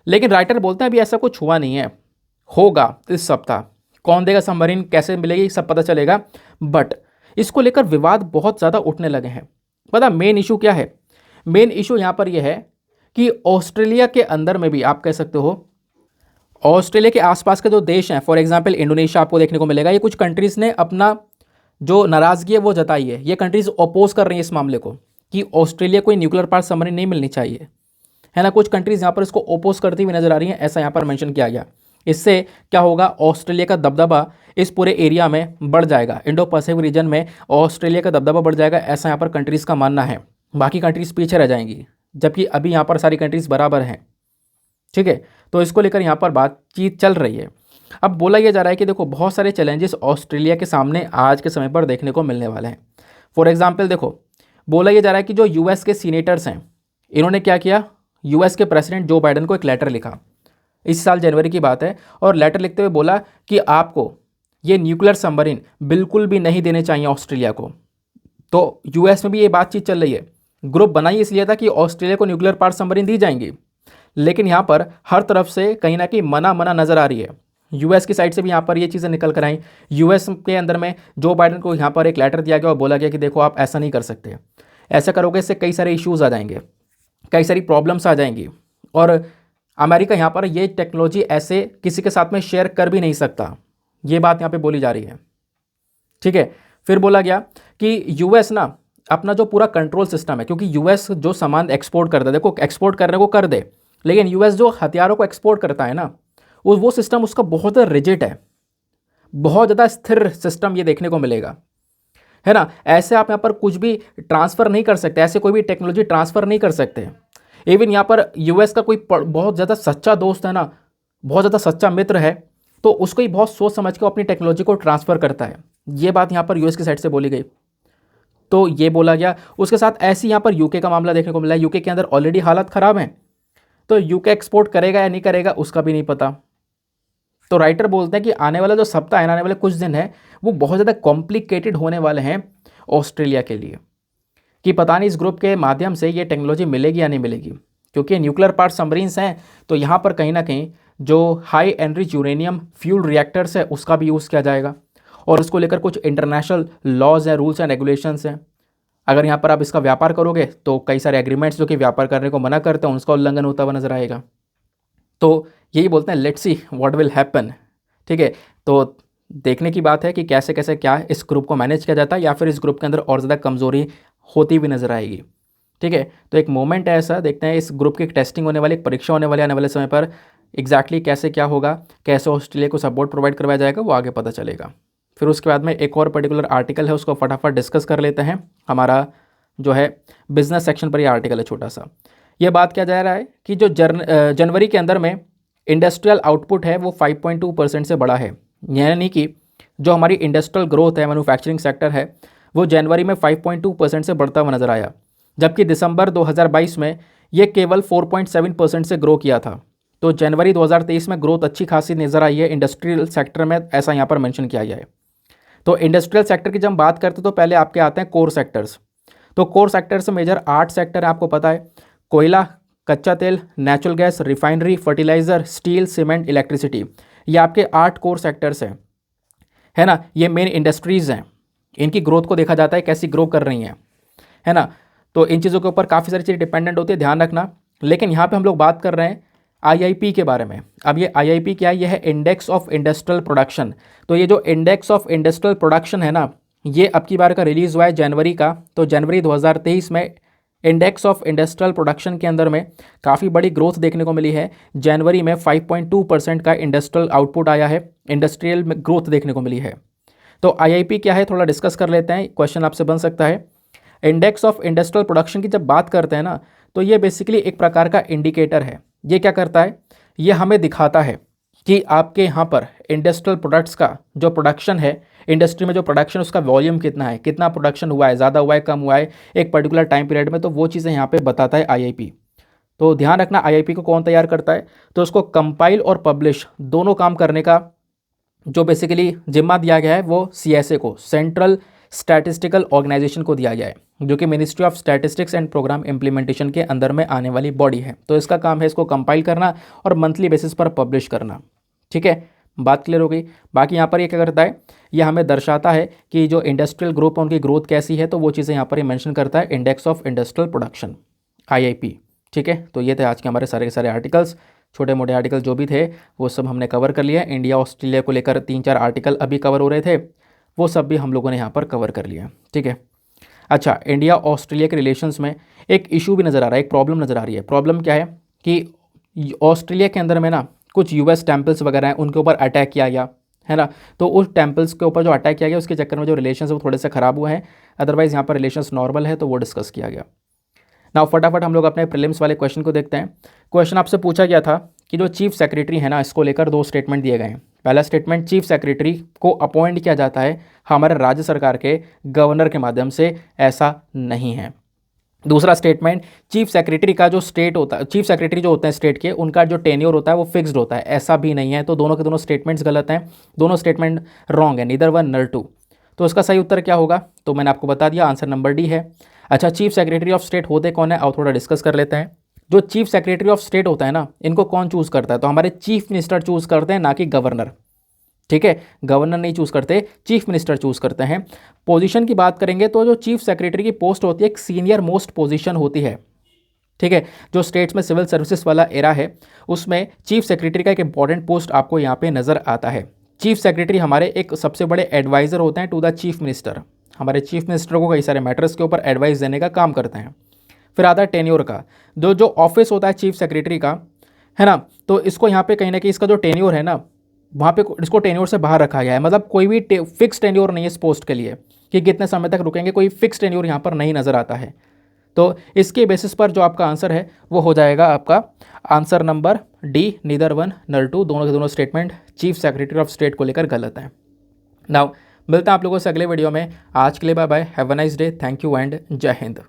लेकिन राइटर बोलते हैं अभी ऐसा कुछ हुआ नहीं है, होगा इस सप्ताह। कौन देगा सबमरीन, कैसे मिलेगी, सब पता चलेगा। बट इसको लेकर विवाद बहुत ज़्यादा उठने लगे हैं। पता मेन इशू क्या है? मेन इशू यहाँ पर यह है कि ऑस्ट्रेलिया के अंदर में भी आप कह सकते हो, ऑस्ट्रेलिया के आसपास के जो देश हैं, फॉर एग्जांपल इंडोनेशिया आपको देखने को मिलेगा, ये कुछ कंट्रीज़ ने अपना जो नाराज़गी है वो जताई है। ये कंट्रीज़ अपोज कर रही है इस मामले को कि ऑस्ट्रेलिया को न्यूक्लियर पावर सबमरीन नहीं मिलनी चाहिए, है ना। कुछ कंट्रीज़ यहाँ पर इसको अपोज करती हुई नजर आ रही हैं, ऐसा यहाँ पर मेंशन किया गया। इससे क्या होगा, ऑस्ट्रेलिया का दबदबा इस पूरे एरिया में बढ़ जाएगा, इंडो पैसिफिक रीजन में ऑस्ट्रेलिया का दबदबा बढ़ जाएगा, ऐसा यहाँ पर कंट्रीज़ का मानना है। बाकी कंट्रीज़ पीछे रह जाएंगी, जबकि अभी यहाँ पर सारी कंट्रीज़ बराबर हैं। ठीक है, तो इसको लेकर यहाँ पर बातचीत चल रही है। अब बोला यह जा रहा है कि देखो, बहुत सारे चैलेंजेस ऑस्ट्रेलिया के सामने आज के समय पर देखने को मिलने वाले हैं। फॉर एग्जाम्पल देखो, बोला यह जा रहा है कि जो यूएस के सीनेटर्स हैं, इन्होंने क्या किया, यूएस के प्रेसिडेंट जो बाइडन को एक लेटर लिखा, इस साल जनवरी की बात है, और लेटर लिखते हुए बोला कि आपको ये न्यूक्लियर सबमरीन बिल्कुल भी नहीं देने चाहिए ऑस्ट्रेलिया को। तो यूएस में भी ये बातचीत चल रही है। ग्रुप बनाई इसलिए था कि ऑस्ट्रेलिया को न्यूक्लियर पावर सबमरीन दी जाएंगी, लेकिन यहाँ पर हर तरफ से कहीं ना कहीं मना नज़र आ रही है। यूएस की साइड से भी यहाँ पर ये चीज़ें निकल कर आई। यूएस के अंदर में जो बाइडन को यहाँ पर एक लेटर दिया गया और बोला गया कि देखो आप ऐसा नहीं कर सकते, ऐसा करोगे इससे कई सारे इश्यूज़ आ जाएंगे, कई सारी प्रॉब्लम्स आ जाएंगी, और अमेरिका यहाँ पर ये टेक्नोलॉजी ऐसे किसी के साथ में शेयर कर भी नहीं सकता। ये बात यहाँ पे बोली जा रही है, ठीक है। फिर बोला गया कि यूएस ना अपना जो पूरा कंट्रोल सिस्टम है, क्योंकि यूएस जो सामान एक्सपोर्ट करता है, देखो एक्सपोर्ट करने को कर दे, लेकिन यूएस जो हथियारों को एक्सपोर्ट करता है ना, वो सिस्टम उसका बहुत रिजिड है, बहुत ज़्यादा स्थिर सिस्टम ये देखने को मिलेगा, है ना। ऐसे आप यहाँ पर कुछ भी ट्रांसफ़र नहीं कर सकते, ऐसे कोई भी टेक्नोलॉजी ट्रांसफ़र नहीं कर सकते। इवन यहाँ पर यूएस का कोई बहुत ज़्यादा सच्चा दोस्त है ना, बहुत ज़्यादा सच्चा मित्र है, तो उसको ही बहुत सोच समझ के अपनी टेक्नोलॉजी को ट्रांसफ़र करता है। ये बात यहाँ पर यूएस की साइड से बोली गई, तो ये बोला गया। उसके साथ ऐसे यहाँ पर यूके का मामला देखने को मिला है। यूके के अंदर ऑलरेडी हालत ख़राब है, तो यूके एक्सपोर्ट करेगा या नहीं करेगा उसका भी नहीं पता। तो राइटर बोलते हैं कि आने वाला जो सप्ताह है ना, आने वाले कुछ दिन है, वो बहुत ज़्यादा कॉम्प्लिकेटेड होने वाले हैं ऑस्ट्रेलिया के लिए, कि पता नहीं इस ग्रुप के माध्यम से ये टेक्नोलॉजी मिलेगी या नहीं मिलेगी, क्योंकि न्यूक्लियर पार्ट सबमरीन्स हैं, तो यहाँ पर कहीं ना कहीं जो high enrich uranium fuel reactors है उसका भी यूज़ किया जाएगा, और उसको लेकर कुछ इंटरनेशनल लॉज हैं, रूल्स एंड रेगुलेशंस हैं। अगर यहाँ पर आप इसका व्यापार करोगे तो कई सारे एग्रीमेंट्स जो कि व्यापार करने को मना करते हैं उसका उल्लंघन होता हुआ नजर आएगा। तो यही बोलते हैं let's see what will happen, ठीक है। तो देखने की बात है कि कैसे कैसे क्या इस ग्रुप को मैनेज किया जाता है, या फिर इस ग्रुप के अंदर और ज़्यादा कमज़ोरी होती भी नजर आएगी, ठीक है। तो एक मोमेंट है ऐसा, देखते हैं इस ग्रुप की एक टेस्टिंग होने वाली, एक परीक्षा होने वाली आने वाले समय पर, एग्जैक्टली कैसे क्या होगा, कैसे ऑस्ट्रेलिया को सपोर्ट प्रोवाइड करवाया जाएगा, वो आगे पता चलेगा। फिर उसके बाद में एक और पर्टिकुलर आर्टिकल है, उसको फटाफट डिस्कस कर लेते हैं। हमारा जो है बिजनेस सेक्शन पर ये आर्टिकल है छोटा सा। ये बात किया जा रहा है कि जो जनवरी के अंदर में इंडस्ट्रियल आउटपुट है वो 5.2% से बढ़ा है, यानी कि जो हमारी इंडस्ट्रियल ग्रोथ है, मैन्युफैक्चरिंग सेक्टर है, वो जनवरी में 5.2% से बढ़ता हुआ नजर आया, जबकि दिसंबर 2022 में ये केवल 4.7% से ग्रो किया था। तो जनवरी 2023 में ग्रोथ अच्छी खासी नज़र आई है इंडस्ट्रियल सेक्टर में, ऐसा यहाँ पर मेंशन किया गया है। तो इंडस्ट्रियल सेक्टर की जब हम बात करते हैं तो पहले आपके आते हैं कोर सेक्टर्स। तो कोर सेक्टर से मेजर 8 सेक्टर है, आपको पता है, कोयला, कच्चा तेल, natural gas, refinery, fertiliser, steel, cement, electricity, ये आपके 8 कोर सेक्टर्स हैं, है ना। ये मेन इंडस्ट्रीज़ हैं, इनकी ग्रोथ को देखा जाता है कैसी ग्रो कर रही हैं, है ना। तो इन चीज़ों के ऊपर काफ़ी सारी चीज़ें डिपेंडेंट होती है, ध्यान रखना। लेकिन यहाँ पे हम लोग बात कर रहे हैं आईआईपी के बारे में। अब ये आईआईपी क्या है, ये है इंडेक्स ऑफ इंडस्ट्रियल प्रोडक्शन। तो ये जो इंडेक्स ऑफ इंडस्ट्रियल प्रोडक्शन है ना, ये अब की बार का रिलीज़ हुआ है जनवरी का। तो जनवरी 2023 में इंडेक्स ऑफ इंडस्ट्रियल प्रोडक्शन के अंदर में काफ़ी बड़ी ग्रोथ देखने को मिली है। जनवरी में 5.2% का इंडस्ट्रियल आउटपुट आया है, इंडस्ट्रियल में ग्रोथ देखने को मिली है। तो आईआईपी क्या है थोड़ा डिस्कस कर लेते हैं, क्वेश्चन आपसे बन सकता है। इंडेक्स ऑफ इंडस्ट्रियल प्रोडक्शन की जब बात करते हैं ना, तो ये बेसिकली एक प्रकार का इंडिकेटर है। ये क्या करता है, ये हमें दिखाता है कि आपके यहाँ पर इंडस्ट्रियल प्रोडक्ट्स का जो प्रोडक्शन है, इंडस्ट्री में जो प्रोडक्शन उसका वॉल्यूम कितना है, कितना प्रोडक्शन हुआ है, ज़्यादा हुआ है, कम हुआ है एक पर्टिकुलर टाइम पीरियड में, तो वो चीज़ें यहाँ पे बताता है आईआईपी। तो ध्यान रखना आईआईपी को कौन तैयार करता है, तो उसको कंपाइल और पब्लिश दोनों काम करने का जो बेसिकली जिम्मा दिया गया है वो सीएसए को, सेंट्रल स्टैटिस्टिकल ऑर्गेनाइजेशन को दिया गया है, जो कि Ministry of Statistics and Programme Implementation के अंदर में आने वाली बॉडी है। तो इसका काम है इसको कंपाइल करना और मंथली बेसिस पर पब्लिश करना, ठीक है। बात क्लियर हो गई। बाकी यहाँ पर ये क्या करता है, ये हमें दर्शाता है कि जो इंडस्ट्रियल ग्रुप है उनकी ग्रोथ कैसी है, तो वो चीज़ें यहाँ पर ये मेंशन करता है index of industrial production IIP, ठीक है। तो ये थे आज के हमारे सारे के सारे आर्टिकल्स, छोटे मोटे आर्टिकल जो भी थे वो सब हमने कवर कर लिया। इंडिया ऑस्ट्रेलिया को लेकर 3-4 आर्टिकल अभी कवर हो रहे थे, वो सब भी हम लोगों ने यहाँ पर कवर कर लिया, ठीक है। अच्छा, इंडिया ऑस्ट्रेलिया के रिलेशंस में एक इशू भी नज़र आ रहा है, एक प्रॉब्लम नज़र आ रही है। प्रॉब्लम क्या है कि ऑस्ट्रेलिया के अंदर में ना कुछ यूएस टेम्पल्स वगैरह हैं, उनके ऊपर अटैक किया गया है ना। तो उस टेम्पल्स के ऊपर जो अटैक किया गया उसके चक्कर में जो रिलेशंस है वो थोड़े से ख़राब हुए हैं, अदरवाइज़ यहाँ पर रिलेशंस नॉर्मल है, तो वो डिस्कस किया गया। नाउ फटाफट हम लोग अपने प्रीलिम्स वाले क्वेश्चन को देखते हैं। क्वेश्चन आपसे पूछा गया था कि जो चीफ सेक्रेटरी है ना, इसको लेकर 2 स्टेटमेंट दिए गए हैं। पहला स्टेटमेंट, चीफ सेक्रेटरी को अपॉइंट किया जाता है हमारे राज्य सरकार के गवर्नर के माध्यम से, ऐसा नहीं है। दूसरा स्टेटमेंट, चीफ सेक्रेटरी का जो स्टेट होता है, चीफ सेक्रेटरी जो होते हैं स्टेट के, उनका जो टेन्योर होता है वो फिक्स्ड होता है, ऐसा भी नहीं है। तो दोनों के दोनों स्टेटमेंट्स गलत हैं, दोनों स्टेटमेंट रॉन्ग है, नीदर वन नर टू। तो इसका सही उत्तर क्या होगा, तो मैंने आपको बता दिया, आंसर नंबर डी है। अच्छा, चीफ सेक्रेटरी ऑफ स्टेट होते कौन है, और थोड़ा डिस्कस कर लेते हैं। जो चीफ सेक्रेटरी ऑफ स्टेट होता है ना, इनको कौन चूज़ करता है, तो हमारे चीफ मिनिस्टर चूज़ करते हैं, ना कि गवर्नर। ठीक है, गवर्नर नहीं चूज़ करते, चीफ मिनिस्टर चूज़ करते हैं। पोजीशन की बात करेंगे तो जो चीफ सेक्रेटरी की पोस्ट होती है एक सीनियर मोस्ट पोजीशन होती है। ठीक है, जो स्टेट्स में सिविल सर्विसेज वाला एरा है उसमें चीफ सेक्रेटरी का एक इंपॉर्टेंट पोस्ट आपको यहाँ पे नज़र आता है। चीफ सेक्रेटरी हमारे एक सबसे बड़े एडवाइज़र होते हैं टू द चीफ मिनिस्टर। हमारे चीफ मिनिस्टर को कई सारे मैटर्स के ऊपर एडवाइस देने का काम करते हैं। फिर आता है टेन्योर का, जो ऑफिस होता है चीफ सेक्रेटरी का, है ना, तो इसको यहाँ पे कहीं ना कहीं इसका जो टेन्योर है ना, वहाँ पे इसको टेन्योर से बाहर रखा गया है। मतलब कोई भी फिक्स टेन्योर नहीं है इस पोस्ट के लिए कि कितने समय तक रुकेंगे, कोई फिक्स टेन्योर यहाँ पर नहीं नज़र आता है। तो इसके बेसिस पर जो आपका आंसर है वो हो जाएगा आपका answer number D, neither one नर टू, दोनों के दोनों statement chief secretary of state को लेकर गलत हैं। नाउ मिलते हैं आप लोगों से अगले वीडियो में। आज के लिए bye bye, have a nice day, thank you and जय हिंद।